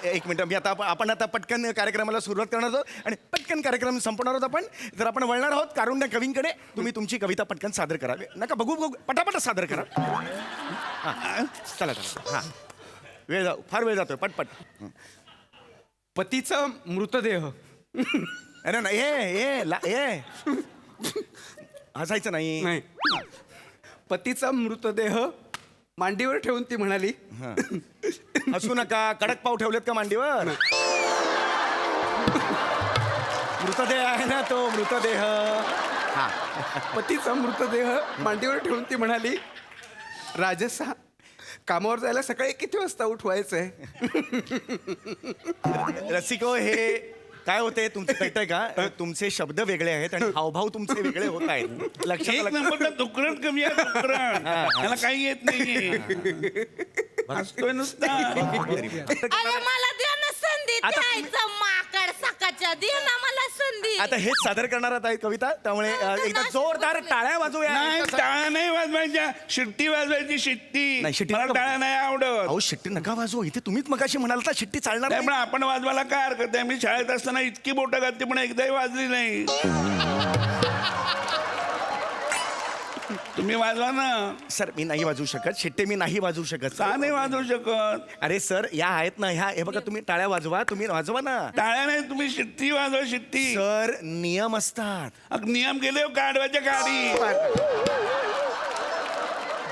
एक मिनिट मी आता आपण आता पटकन कार्यक्रमाला सुरुवात करणार आहोत आणि पटकन कार्यक्रम संपवणार आहोत आपण तर आपण वळणार आहोत कारुण्य कवींकडे तुम्ही तुमची कविता पटकन सादर करा नका बघू बघू पटापट सादर करा हां चला चला हां वेळ फार वेळ जातोय पटपट पतीचा मृतदेह. अरे नाही हे हसायचं नाही पतीचा मृतदेह मांडीवर ठेवून ती म्हणाली हसू नका कडक पाव ठेवलेत का मांडीवर मृतदेह आहे ना तो मृतदेह हा पतीचा मृतदेह मांडीवर ठेवून ती म्हणाली राजसा कामावर जायला सकाळी किती वाजता उठवायचंय. रसिको हे काय होते तुमचं कळतंय का तुमचे शब्द वेगळे आहेत आणि हावभाव तुमचे वेगळे होत आहेत एक नंबरचा तुकडत कमी आहे तुकडत त्याला काही येत नाही हसतोय नुसता अरे मला द्या ना संधी आता द्यायचं माकड सकाळच्या दे ना मला संधी आता हेच सादर करणार आहे कविता त्यामुळे एकदा जोरदार टाळ्या वाजवूया नाही टाळ्या नाही वाजवायच्या शिट्टी वाजवायची शिट्टी नाही, शिट्टी मला नको. टाळ्या नाही आवडत अहो शिट्टी नका वाजवू इथे तुम्हीच मगाशी म्हणाल तर शिट्टी चालणार नाही. त्यामुळे आपण वाजवायला काय हरकत आहे मी शाळेत असताना इतकी बोटं घातली पण एकदाही वाजली नाही तुम्ही वाजवा ना सर मी नाही वाजवू शकत शिट्टे मी नाही वाजवू शकत का नाही वाजवू शकत अरे सर या आहेत ना ह्या हे बघा तुम्ही टाळ्या वाजवा तुम्ही वाजवा ना टाळ्या नाही तुम्ही शिट्टी वाजवा शिट्टी सर नियम असतात नियम केले काढवायच्या गाडी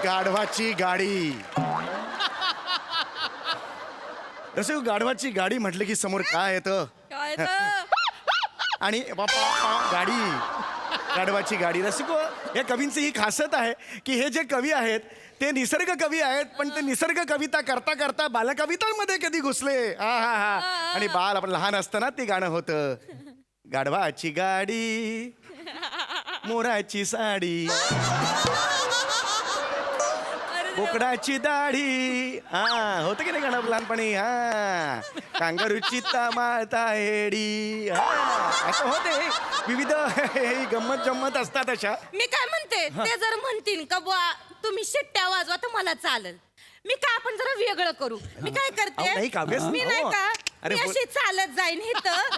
गाढवाची गाडी. रसिको, गाढवाची गाडी म्हटलं की समोर काय येतं? काय तर? आणि गाडी, गाढवाची गाडी. रसिको, या कवींची ही खासियत आहे की हे जे कवी आहेत ते निसर्ग कवी आहेत, पण ते निसर्ग कविता करता करता बालकवितांमध्ये कधी घुसले. हा हा हा. आणि बाल आपण लहान असताना ते गाणं होतं, गाढवाची गाडी, मोराची साडी, बोकडाची दाढी. हा, होतं की नाही गाणं लहानपणी? हा, कांगारूची माळता हेडी. हा, असं होते विविध गंमत जम्मत असतात अशा. मी काय म्हणते, ते जर म्हणतील का बुवा तुम्ही शिट्ट्या वाजवा तर मला चालेल. मी काय आपण जरा वेगळं करू. मी काय अहो, नाही, काव्य करते, मी नाही का अरे, मी अशी चालत जाईन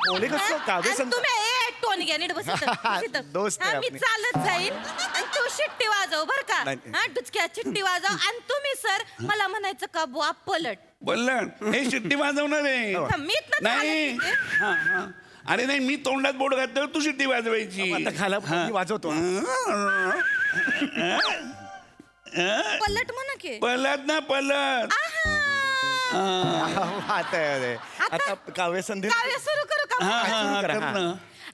बोले कसं, काव्य इथं संत- तुम्ही टोन घ्या नीट बस इथं. दोस्त आहे हा, मी आपली. चालत जाईन आणि तू शिट्टी वाजव बर का. नाही. हा, डुचक्या शिट्टी वाजव आणि तुम्ही सर मला म्हणायचं का बुवा पलट. बोललं हे शिट्टी वाजवणार आहे हा, मी इथनं नाही. चालत हा, हा. अरे नाही, मी तोंडात बोट घातलं तू शिट्टी वाजवायची. आता खाला मी वाजवतो. पलट म्हणा की. पलत ना पलत. आता अरे, आता काव्य संधी काव्य सुरू करू का? हा हा हा, करा, कर हा. ना.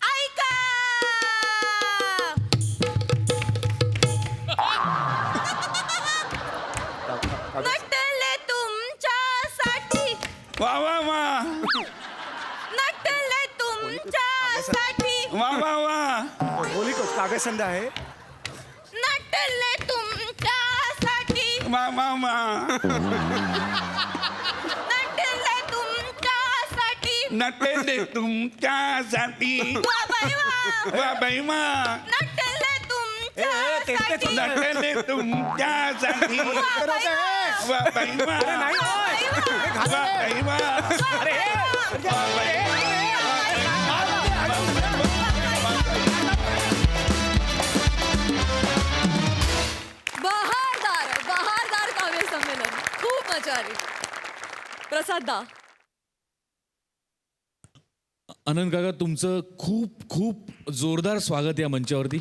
ऐका नटले तुमच्यासाठी, वा वा वा नटले तुमच्यासाठी, वा वा वा. बोली काव्य संधी आहे. नटले तुमच्यासाठी, वा वा वा. नटले तुमच्यासाठी, नटले तुमच्यासाठी. वा बाई वा. वा बाई वा. नटले तुमच्यासाठी, नटले तुमच्यासाठी. वा बाई वा. वा बाई वा. वा बाई वा. वा बाई बहारदार काव्य संमेलन. खूप मजा आली. प्रसाद दा. आनंद काका, तुमचं खूप खूप जोरदार स्वागत या मंचावरती.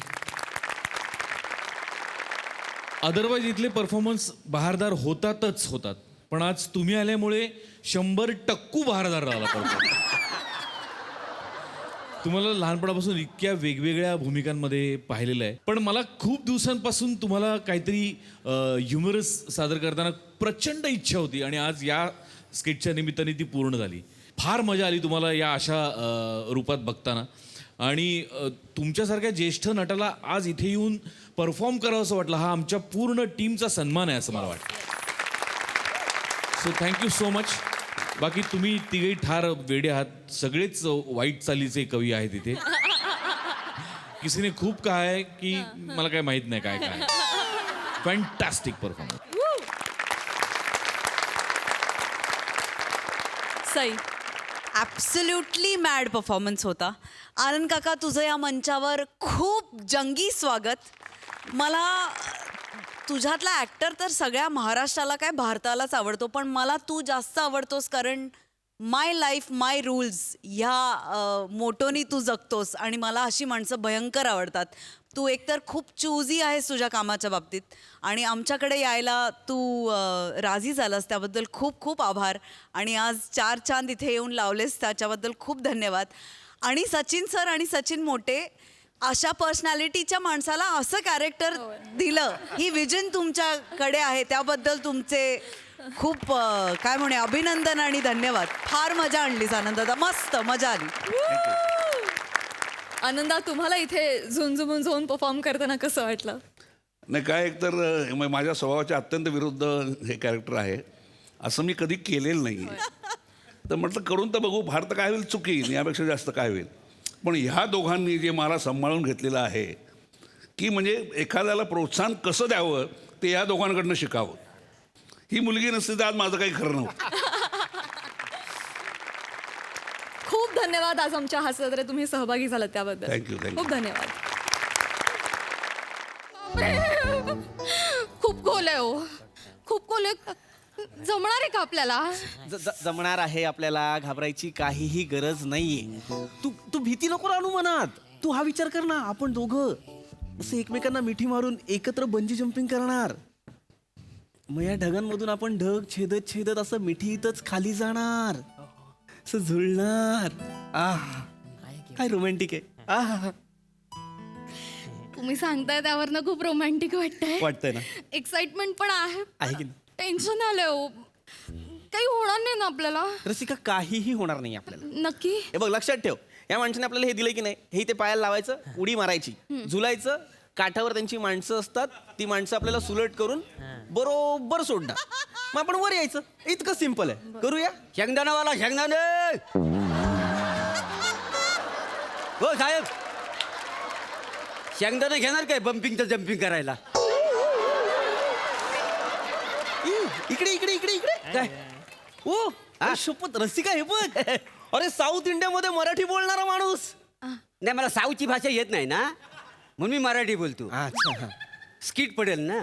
अदरवाईज इथले परफॉर्मन्स बहारदार होतात, पण आज तुम्ही आल्यामुळे 100% बहारदार राहिला पाहिजे. तुम्हाला लहानपणापासून इतक्या वेगवेगळ्या भूमिकांमध्ये पाहिलेलं आहे, पण मला खूप दिवसांपासून तुम्हाला काहीतरी ह्युमरस सादर करताना प्रचंड इच्छा होती आणि आज या स्किटच्या निमित्ताने ती पूर्ण झाली. फार मजा आली तुम्हाला या अशा रूपात बघताना आणि तुमच्यासारख्या ज्येष्ठ नटाला आज इथे येऊन परफॉर्म करावं असं वाटलं. हा आमच्या पूर्ण टीमचा सन्मान आहे असं मला वाटतं. So thank you so much. बाकी तुम्ही तिघही ठार वेडे आहात, सगळेच वाईट चालीचे कवी आहेत इथे. किसीने खूप काय आहे की मला काय माहित नाही काय काय. Fantastic performance. Sai. Absolutely mad performance होता. आनंद काका, तुझं या मंचावर खूप जंगी स्वागत. मला तुझ्यातला ॲक्टर तर सगळ्या महाराष्ट्राला काय भारतालाच आवडतो, पण मला तू जास्त आवडतोस कारण माय लाईफ माय रूल्स ह्या मोटोनी तू जगतोस आणि मला अशी माणसं भयंकर आवडतात. तू एकतर खूप चूजी आहेस तुझ्या कामाच्या बाबतीत आणि आमच्याकडे यायला तू राजी झालास त्याबद्दल खूप खूप आभार. आणि आज 4 चांद इथे येऊन लावलेस त्याच्याबद्दल खूप धन्यवाद. आणि सचिन सर आणि सचिन मोटे अशा पर्सनॅलिटीच्या माणसाला असं कॅरेक्टर दिलं, ही विजन तुमच्याकडे आहे, त्याबद्दल तुमचे खूप काय म्हणे अभिनंदन आणि धन्यवाद. फार मजा आणलीस आनंदादा, मस्त मजा आली. आनंदा, तुम्हाला इथे झुंजून जाऊन परफॉर्म करताना कसं वाटलं? नाही काय, एकतर माझ्या स्वभावाच्या अत्यंत विरुद्ध हे कॅरेक्टर आहे, असं मी कधी केलेलं नाही. तर म्हटलं करून तर बघू, फार तर काय होईल, चुकीन यापेक्षा जास्त काय होईल. पण ह्या दोघांनी जे मला सांभाळून घेतलेलं आहे की म्हणजे एखाद्याला प्रोत्साहन कसं द्यावं ते या दोघांकडनं शिकावं. ही मुलगी नसती तर आज माझं काही खरं नव्हतं. खूप धन्यवाद आज आमच्या हास्यजत्रेत तुम्ही सहभागी झालात त्याबद्दल. Thank you thank you. खूप धन्यवाद. खूप खोल आहे हो, खूप खोल आहे. जमणार आहे का आपल्याला? जमणार आहे आपल्याला, घाबरायची काहीही गरज नाहीये. तू भीती नको आणू मनात. तू हा विचार कर ना, आपण दोघं असं एकमेकांना मिठी मारून एकत्र बंजी जम्पिंग करणार. मग या ढगांमधून आपण ढग छेदत छेदत असं मिठीतच खाली जाणार, असं झुलणार. आह काय रोमॅन्टिक आहे. आह तुम्ही सांगताय त्यावरनं खूप रोमॅन्टिक वाटतंय. वाटतंय ना. एक्साइटमेंट पण आहे. आहे की नाही? टेन्शन आलंय हो. काही होणार नाही ना आपल्याला? रसिका काहीही होणार नाही आपल्याला. नक्की? हे बघ लक्षात ठेव, या माणसाने आपल्याला हे दिलं की नाही, हे ते पायाला लावायचं, उडी मारायची, झुलायचं, काठावर त्यांची माणसं असतात, ती माणसं आपल्याला सुलट करून बरोबर सोडणार, मग आपण वर यायचं. इतकं सिंपल आहे. करूया. शेंगदाणावाला शेंगदाणे. हो साहेब, शेंगदाणे घेणार काय बम्पिंग तर जम्पिंग करायला? इकडे इकडे इकडे इकडे काय ओ शपथ रसिका हे बघ. अरे साऊथ इंडियामध्ये मराठी बोलणारा माणूस. नाही, मला साऊथची भाषा येत नाही ना, म्हणून मी मराठी बोलतो. अच्छा. स्किट पडेल ना.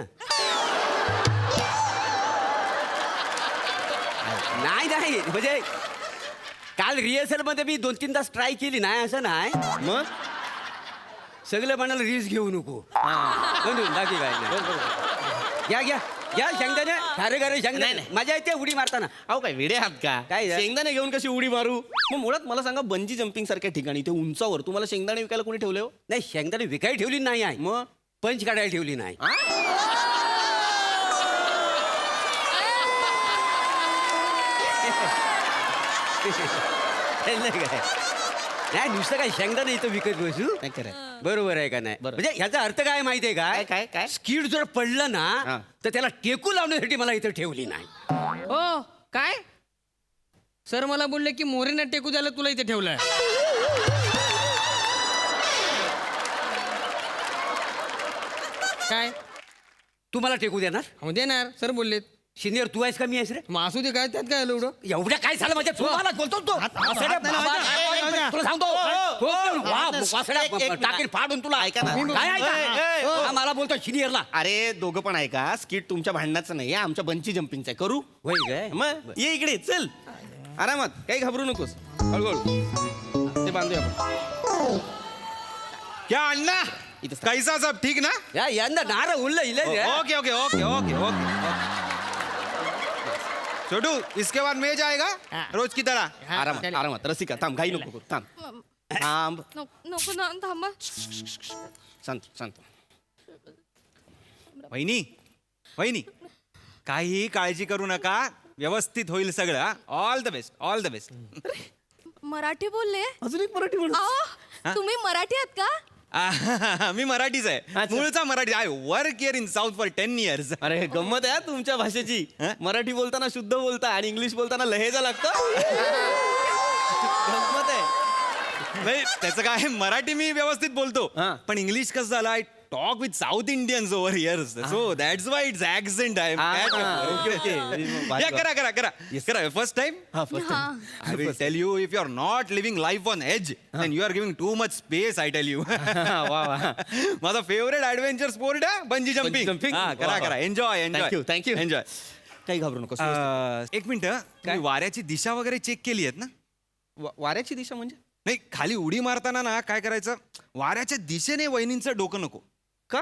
नाही नाही, म्हणजे काल रिहर्सल मध्ये मी 2-3 तास ट्राय केली नाही, असं नाही. मग सगळं म्हणाल रिस्क घेऊ नको म्हणून, बाकी काय नाही. घ्या घ्या घ्या शेंगदाणे, खारे खारे शेंगदाणे. मजा येते उडी मारताना. अहो काय वेडे आहात का? काय आहे? शेंगदाणे घेऊन कशी उडी मारू? मग मुळात मला सांगा, बंजी जम्पिंग सारख्या ठिकाणी ते उंचावर तुम्हाला शेंगदाणे विकायला कोणी ठेवले हो? नाही, शेंगदाणे विकायला ठेवली नाही आहे, मग पंच काढायला ठेवली नाही. काय नाही, नुसतं काय शेंगदाणे इथं विकत बसू. काय करायचं? बरोबर आहे का नाही? बरोबर. म्हणजे ह्याचा अर्थ काय माहितीये काय का? काय काय स्किड जर पडलं हा. ना, तर त्याला टेकू लावण्यासाठी मला इथं ठेवली नाही. हो काय सर मला बोलले की मोरेना टेकू द्यायला तुला इथे ठेवलंय. काय तू मला टेकू देणार? हो देणार सर बोललेत. सिनियर तू आहेस का मी आहेस रे? मग असू दे, काय त्यात काय आलं एवढं? एवढ्या काय झालं माझ्या तुम्हाला बोलतो तो. वासड्या बाबा, तुला सांगतो टाकीन फाडून तुला. ऐका ना. काय ऐका? हा, मला बोलतो सिनियरला. अरे दोघं पण ऐका, स्किट तुमच्या भांडणाचं नाही, आमच्या बंची जम्पिंगचं आहे. करू होय काय? मग ये इकडे चल, आरामात, काही घाबरू नकोस. हळूहळू ते बांधूया आपण. क्या अन्ना इथं कैसा सब ठीक ना? या यंदा नारळ उरलं इले okay okay okay okay okay Chhotu, इसके बाद मैं जाएगा रोज की तरह. आरामात आरामात. रसिका थांब, घाई नको करू. थांब थांब, नको ना, थांबा. शांत शांत. वहिनी वहिनी, काही काळजी करू नका, व्यवस्थित होईल सगळं. All the best, all the best. Marathi बोलले? अजून एक मराठी म्हणून. तुम्ही मराठी आहात का? मी मराठीच आहे, अच्छा. मूळचा Marathi. I work here in south for 10 years. अरे गंमत आहे हा तुमच्या भाषेची. मराठी बोलताना शुद्ध बोलता आणि इंग्लिश बोलताना लहेजा लागतं. गंमत आहे. नाही, त्याचं काय, मराठी मी व्यवस्थित बोलतो, हा. पण इंग्लिश कसं झालं, I talk with south Indians over here, so that's why it's accent. I okay okay. करा करा करा करा. फर्स्ट टाइम हा. I will tell you, if you're not living life on edge, then you are giving too much space, I tell you. माझा favourite adventure sport आहे bungee jumping. jumping? करा वा, वा. करा, enjoy Thank you, enjoy thank you. Enjoy. काही घाबरू नको. एक मिनिट, तुम्ही वाऱ्याची दिशा वगैरे चेक केली आहेत ना? वाऱ्याची दिशा म्हणजे नाही, खाली उडी मारताना ना काय करायचं, वाऱ्याच्या दिशेने वहिनींचं डोकं नको. का?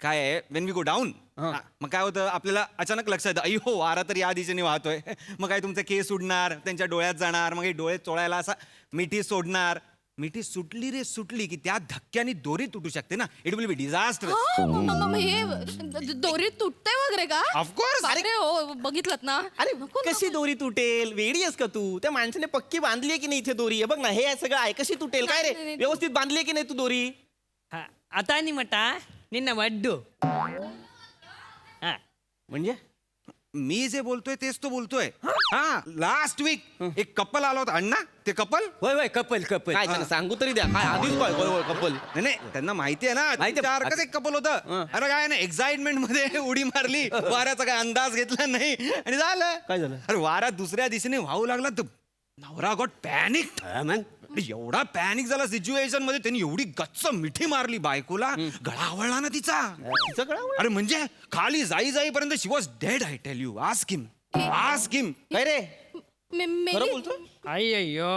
काय आहे, वेन वी गो डाऊन, मग काय होतं, आपल्याला अचानक लक्षात येतं, अय्यो हो, वारा तर या दिशेने वाहतोय. मग काय तुमचे केस उडणार, त्यांच्या डोळ्यात जाणार, मग हे डोळे चोळायला असा मिठी सोडणार. मिठी सुटली रे सुटली की त्या धक्क्याने दोरी तुटू शकते ना. It will be disaster. हे दोरी तुटते वगैरे का? ऑफकोर्स. अरे हो, बघितलं ना. अरे नको, कशी दोरी तुटेल? वेडी आहेस का तू? त्या माणसाने पक्की बांधली आहे की नाही इथे दोरी? हे बघ ना, हे सगळं आहे, कशी तुटेल? काय नाही, रे, नाही. व्यवस्थित बांधली आहे की नाही तू दोरी? आता नि मटा निन्न वड्डू. म्हणजे मी जे बोलतोय तेच तो बोलतोय. हा, लास्ट वीक एक कपल आला होता. अण्णा, ते कपल. होय होय, कपल कपल. काय त्यांना सांगू तरी द्या. काय आधीच काय कपल? नाही नाही, त्यांना माहिती आहे ना, माहिती आहे. सारखंच एक कपल होतं. अरे काय ना, एक्साइटमेंट मध्ये उडी मारली, वाऱ्याचा काय अंदाज घेतला नाही आणि झालं. काय झालं? अरे वारा दुसऱ्या दिशेने वाहू लागला तर नवरा गॉट पॅनिक. मग एवढा पॅनिक झाला सिच्युएशन मध्ये, त्यांनी एवढी गच्च मिठी मारली बायकोला, गळा आवळला ना तिचा. अरे म्हणजे खाली जाईपर्यंत she was dead. I tell you, ask him, ask him. काय रे, मेली? खरं बोलतो? अय्यो,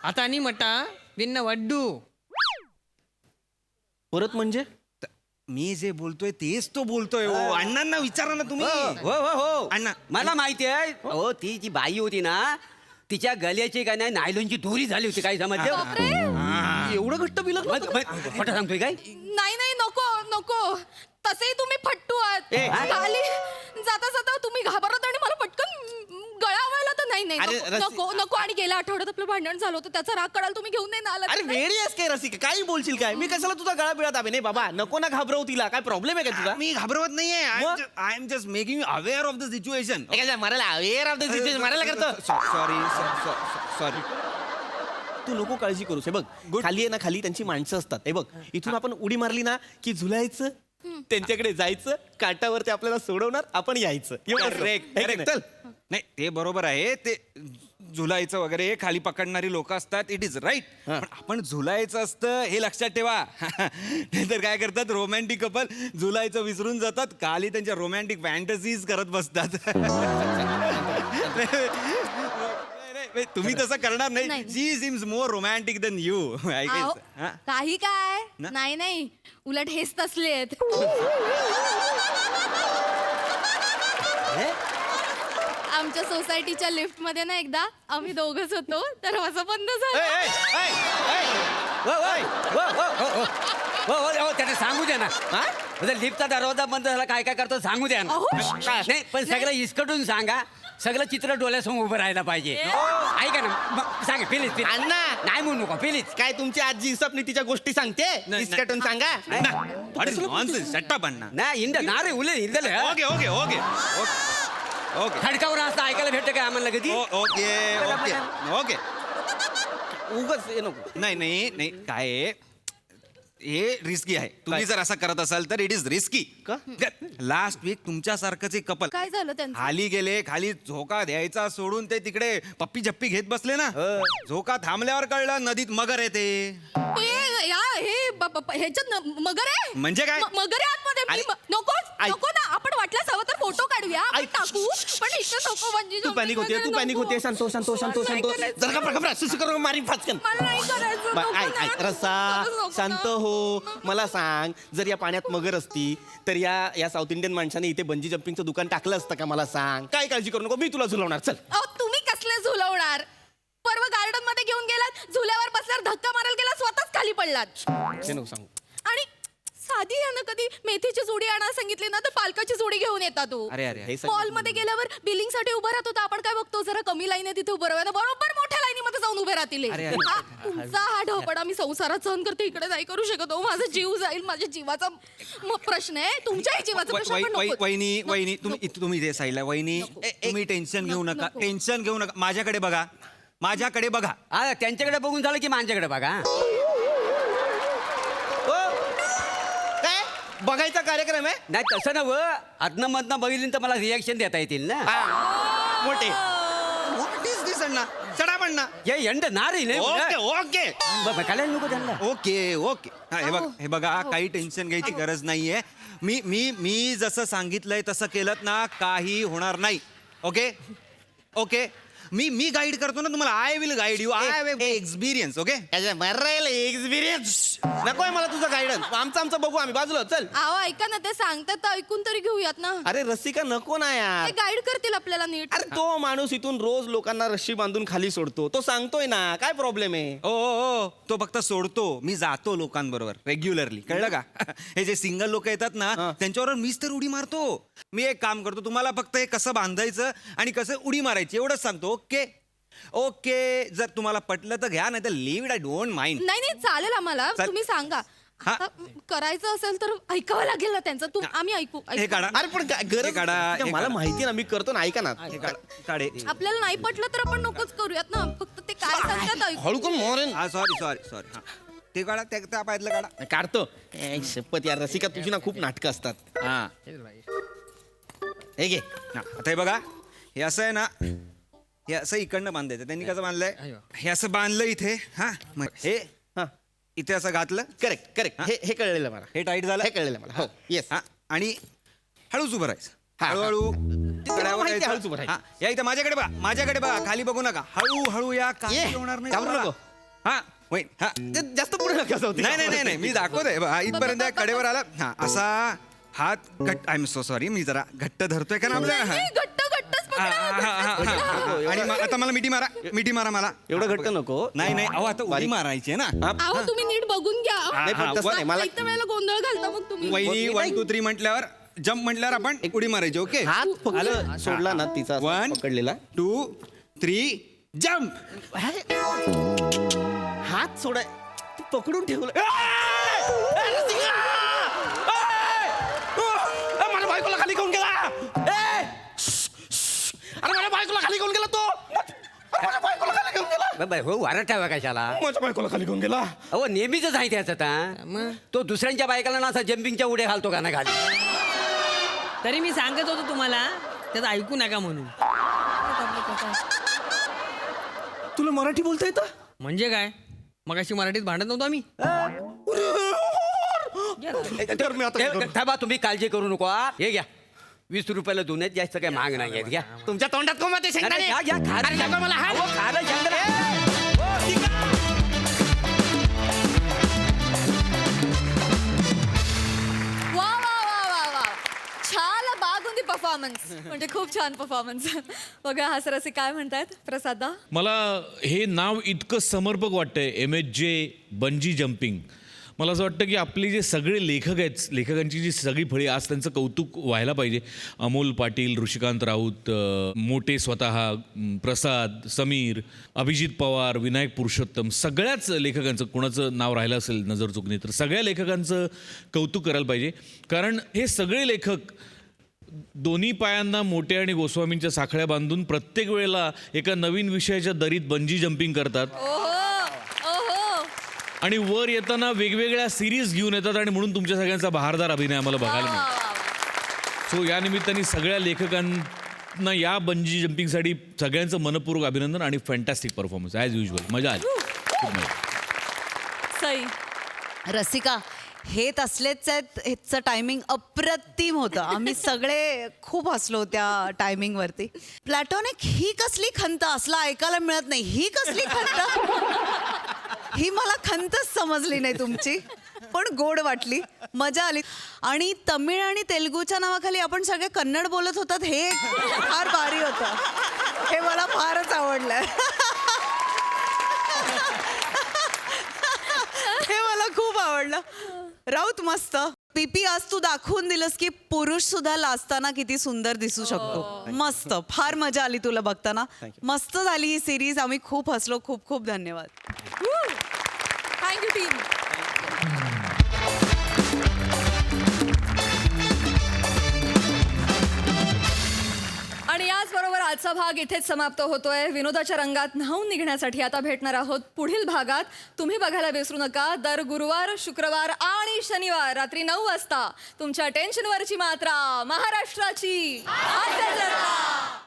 आता नि मटा निन्न वड्डू. परत म्हणजे मी जे बोलतोय तेच तो बोलतोय हो. अण्णांना विचारा ना तुम्ही. हो हो हो अण्णा. मला माहिती आहे हो ती जी बाई होती ना तिच्या गल्याची काय नाही नायलॉनची दोरी झाली होती काय समजलं एवढं घट्ट बिलक खोटं सांगतोय काय नाही नाही नको नको तसेही तुम्ही फट्टू आहात खाली जाता जाता तुम्ही घाबरत आणि मला पटकन गळावायला तर नाही नाही अरे, नको, नको नको आणि गेल्या आठवड्यात आपलं भांडण झालं होतं त्याचा राग कळाल तुम्ही घेऊन नाही ना आलात. अरे वेळी आहेस काय रसिका काही बोलशील काय मी कशाला तुझा गळा बिळा दाबे नाही बाबा नको ना घाबरवू तिला काय प्रॉब्लेम आहे का तुझा मी घाबरवत नाहीये. I am just making aware of the situation. मरायला अवेअर ऑफ द सिच्युएशन मरायला करतो सॉरी. तू नको काळजी करूस हे बघ खाली आहे ना खाली त्यांची माणसं असतात हे बघ इथून आपण उडी मारली ना की झुलायचं त्यांच्याकडे जायचं काटावर ते आपल्याला सोडवणार आपण यायचं Correct. चल नाही ते बरोबर आहे. ते झुलायचं वगैरे खाली पकडणारी लोक असतात इट इज राईट. पण आपण झुलायचं असतं हे लक्षात ठेवा. तर काय करतात रोमॅन्टिक कपल झुलायचं विसरून जातात खाली त्यांच्या रोमॅन्टिक फॅन्टसीज करत बसतात. नाही, तुम्ही तसं करणार नाही. नाही. She seems more romantic than you. आहो, काही काय नाही नाही उलट हेच तसले आहेत. आमच्या सोसायटीच्या लिफ्ट मध्ये ना एकदा आम्ही दोघच होतो दरवाजा बंद झाला. हो त्याने सांगू द्या ना म्हणजे लिफ्टचा दरवाजा बंद झाला काय काय करतो सांगू द्या ना अहो, नाही पण सगळं इसकडून सांगा सगळं चित्र डोळ्यासमोर उभं राहायला पाहिजे ऐका ना सांगा प्लीज अण्णा नाही म्हणू नका प्लीज काय तुमची आजी हिसाबनीतीच्या गोष्टी सांगते इसकटून सांगा सट्टा बनणार. नाही इंद ना रे उले इंदल ओके ओके ओके ओके खडकावर असं ऐकायला भेटतं काय आम्हाला कधी ओके ओके ओके. उगाच हे नको नाही नाही नाही काय आहे, हे रिस्की आहे. तुम्ही जर असं करत असाल तर it is risky. Last week तुमच्यासारखंच एक कपल काय झालं त्यांचं खाली गेले खाली झोका द्यायचा सोडून ते तिकडे पप्पी जप्पी घेत बसले ना. झोका थांबल्यावर कळलं नदीत मगर येते. ह्याच्यात मगर आहे म्हणजे काय? मगर आहे आतमध्ये नको ना आपण वाटल्यास हवं तर फोटो काढूया आपण टाकू पण इथं नको म्हणजे तू पॅनिक होते संतोष जर का सुसू करू मारी फाचकन मला नाही करायचं नको ऐक ना. रसा नको ना. शांत हो मला सांग जर या पाण्यात मगर असती तर या साऊथ इंडियन माणसाने इथे बंजी जम्पिंगचं दुकान टाकलं असतं का मला सांग काय काळजी करू नको मी तुला झुलवणार चल अहो तुम्ही कसले झुलवणार परवा गार्डन मध्ये घेऊन गेलात झुल्यावर बसल्यावर धक्का मारायला गेला स्वतःच खाली पडलात. हे नको सांगू आणि साधी यानं कधी मेथीची जोडी आणायला सांगितली ना तर पालकाची जोडी घेऊन येतात तो. अरे अरे हे सगळं- मॉल मध्ये गेल्यावर बिलिंग साठी उभं राहत होता आपण काय बघतो जरा कमी लाईन आहे तिथे उभं राहायला बरोबर मोठ्या लाईनीमध्ये जाऊन उभे राहतील. तुमचा हा ढोपडा मी संसारात सहन करते इकडे नाही करू शकत हो माझा जीव जाईल माझ्या जीवाचा प्रश्न आहे तुमच्याही जीवाचा प्रश्न पण नको. वहिनी तुम्ही इथे साईडला वहिनी तुम्ही टेन्शन घेऊ नका नको. टेन्शन घेऊ नका. माझ्याकडे बघा हा त्यांच्याकडे बघून झालं की माझ्याकडे बघा काय बघायचा कार्यक्रम आहे नाही तसं ना व अदनं मधनं बघितलं तर मला रिॲक्शन देता येतील ना मोठे चढा पण ना. ये यंड ना रे ओके ओके कळायला नको त्यांना ओके ओके. हे बघा काही टेन्शन घ्यायची गरज नाहीये. मी जसं सांगितलंय तसं केलं ना काही होणार नाही. ओके ओके मी गाईड करतो ना तुम्हाला. I will guide you. I have experience. Okay experience नकोय मला तुझं गायडन्स आमचं बघू आम्ही बाजूला चल अहो ऐका ना ते सांगतात तर ऐकून तरी घेऊयात ना. अरे रसिका नको ना ते यार गाईड करतील आपल्याला नीट. अरे तो माणूस इथून रोज लोकांना रस्सी बांधून खाली सोडतो तो सांगतोय ना काय प्रॉब्लेम आहे ओ तो फक्त सोडतो. मी जातो लोकांबरोबर रेग्युलरली. कळलं का? हे जे सिंगल लोक येतात ना त्यांच्यावर मीच तर उडी मारतो. मी एक काम करतो तुम्हाला फक्त हे कसं बांधायचं आणि कसं उडी मारायची एवढंच सांगतो. ओके ओके जर तुम्हाला पटलं तर घ्या नाही तर leave it. I don't mind. नाही चालेल आम्हाला चाल- तुम्ही सांगा. हा. आता करायचं असेल तर ऐकावं लागेल ना त्यांचं आम्ही ऐकू हे काढा. अरे पण गरज काढा, हे मला काढा. माहिती ना मी करतो ना ऐका ना हे काढे. आपल्याला नाही पटलं तर आपण नकोच करूयात ना फक्त ते काय सांगतात ऐकू. हळू कोण मोरेन सॉरी हा ते काढा त्या पायातलं काढा. काढतो शपथ यार रसिका तुझी ना खूप नाटकं असतात हा हे घे आता हे बघा हे असं आहे ना हे असं इकडनं बांधायचं. त्यांनी कसं बांधलंय हे असं बांधलं इथे. हा मग हे हा इथे असं घातलं. करेक्ट हे कळलेलं मला हे टाईट झालं. हे कळलेलं मला हो येस हा आणि हळूच उभं राहायचं. हा, हा. हळूहळू मला माहिती आहे, यायचं. हळूच उभं राहायचं. हा, या इथे माझ्याकडे बघा खाली बघू नका. हळूहळू या काही ये, होणार नाही घाबरू तुम्हाला. नको. हा वहीन हा जास्त पुढे नका जाऊ ते. नाही नाही नाही नाही मी दाखवतोय बघा, इथपर्यंत कडेवर आला हा असा हात घट्ट आय एम सो सॉरी मी जरा घट्ट धरतोय का ना आपल्याला हा. घट्ट घट्टच हा, हा, हा, हा, हा. आणि आता मला मिठी मारा मला एवढं घट्ट नको. नाही नाही अहो आता उडी मारायची आहे ना अहो तुम्ही नीट बघून घ्या नाही, पण तसं नाही, मला इतक्या वेळेला गोंधळ घालता मग तुम्ही वहिनी 1 2 3 म्हटल्यावर जम्प म्हटल्यावर आपण उडी मारायची ओके हात फक्त सोडला ना तिचा असा 1 पकडलेला 2 3 जम्प हात सोडाय तू पकडून ठेवलं. माझ्या बायकोला खाली घेऊन गेला. अरे माझ्या बायकोला खाली घेऊन गेला तो. माझ्या बायकोला खाली घेऊन गेला. हो वारं ठेवा कशाला. माझ्या बायकोला खाली घेऊन गेला. अहो नेहमीच आहे त्याचं तो दुसऱ्यांच्या बायकाला ना असा जम्पिंगच्या उड्या घालतो का ना खाली. तरी मी सांगत होतो तुम्हाला त्याचं ऐकू नका म्हणून. तुला मराठी बोलता येतं? म्हणजे काय मग अशी मराठीत भांडत नव्हतो आम्ही. तर मी आता काय करू? थांबा तुम्ही काळजी करू नको हा. हे घ्या 20 रुपयाला दोन आहेत जास्त काही महाग नाही आहेत घ्या. तुमच्या तोंडात कोंबा ते शेंगदाणे. घ्या, घ्या, खा. अरे नको मला हात. अहो, खा ना शेंगदाणे. वा वा वा वा वा छान बागुंदी परफॉर्मन्स म्हणजे खूप छान परफॉर्मन्स. बघा हा सर असे काय म्हणतायत प्रसादा. मला हे नाव इतकं समर्पक वाटतंय MHJ बंजी जम्पिंग. मला असं वाटतं की आपले जे सगळे लेखक आहेत लेखकांची जी सगळी फळी आज त्यांचं कौतुक व्हायला पाहिजे. अमोल पाटील, ऋषिकांत राऊत, मोठे स्वतः, प्रसाद, समीर, अभिजित पवार, विनायक पुरुषोत्तम, सगळ्याच लेखकांचं कोणाचं नाव राहिलं असेल नजर चुकणी तर सगळ्या लेखकांचं कौतुक करायला पाहिजे. कारण हे सगळे लेखक दोन्ही पायांना मोठे आणि गोस्वामींच्या साखळ्या बांधून प्रत्येक वेळेला एका नवीन विषयाच्या दरीत बंजी जम्पिंग करतात आणि वर येताना वेगवेगळ्या सिरीज घेऊन येतात आणि म्हणून तुमच्या सगळ्यांचा बहारदार अभिनय आम्हाला बघायला मिळतो. सो या निमित्ताने सगळ्या लेखकांना या बंजी जम्पिंगसाठी सगळ्यांचं मनपूर्वक अभिनंदन आणि फॅन्टॅस्टिक परफॉर्मन्स ॲज युजल. मजा आली खूप मजा. सई रसिका हे तसलेच आहेत. ह्याचं टायमिंग अप्रतिम होतं. आम्ही सगळे खूप हसलो त्या टायमिंगवरती. प्लॅटॉनिक ही कसली खंत असला ऐकायला मिळत नाही. ही कसली खंत ही मला खंतच समजली नाही तुमची पण गोड वाटली मजा आली. आणि तमिळ आणि तेलुगूच्या नावाखाली आपण सगळे कन्नड बोलत होतात हे फार भारी होतं. हे मला फारच आवडलं. हे मला खूप आवडलं. राऊत मस्त. पीपी आज तू दाखवून दिलंस की पुरुष सुद्धा लाजताना किती सुंदर दिसू शकतो. मस्त फार मजा आली तुला बघताना. मस्त झाली ही सिरीज. आम्ही खूप हसलो. खूप खूप धन्यवाद. Thank you team. आणि याचबरोबर आजचा भाग इथेच समाप्त होतोय. विनोदाच्या रंगात न्हाऊन निघण्यासाठी आता भेटणार आहोत पुढील भागात. तुम्ही बघायला विसरू नका दर गुरुवार, शुक्रवार आणि शनिवार रात्री 9 वाजता तुमच्या टेन्शनवरची मात्रा महाराष्ट्राची हास्याचं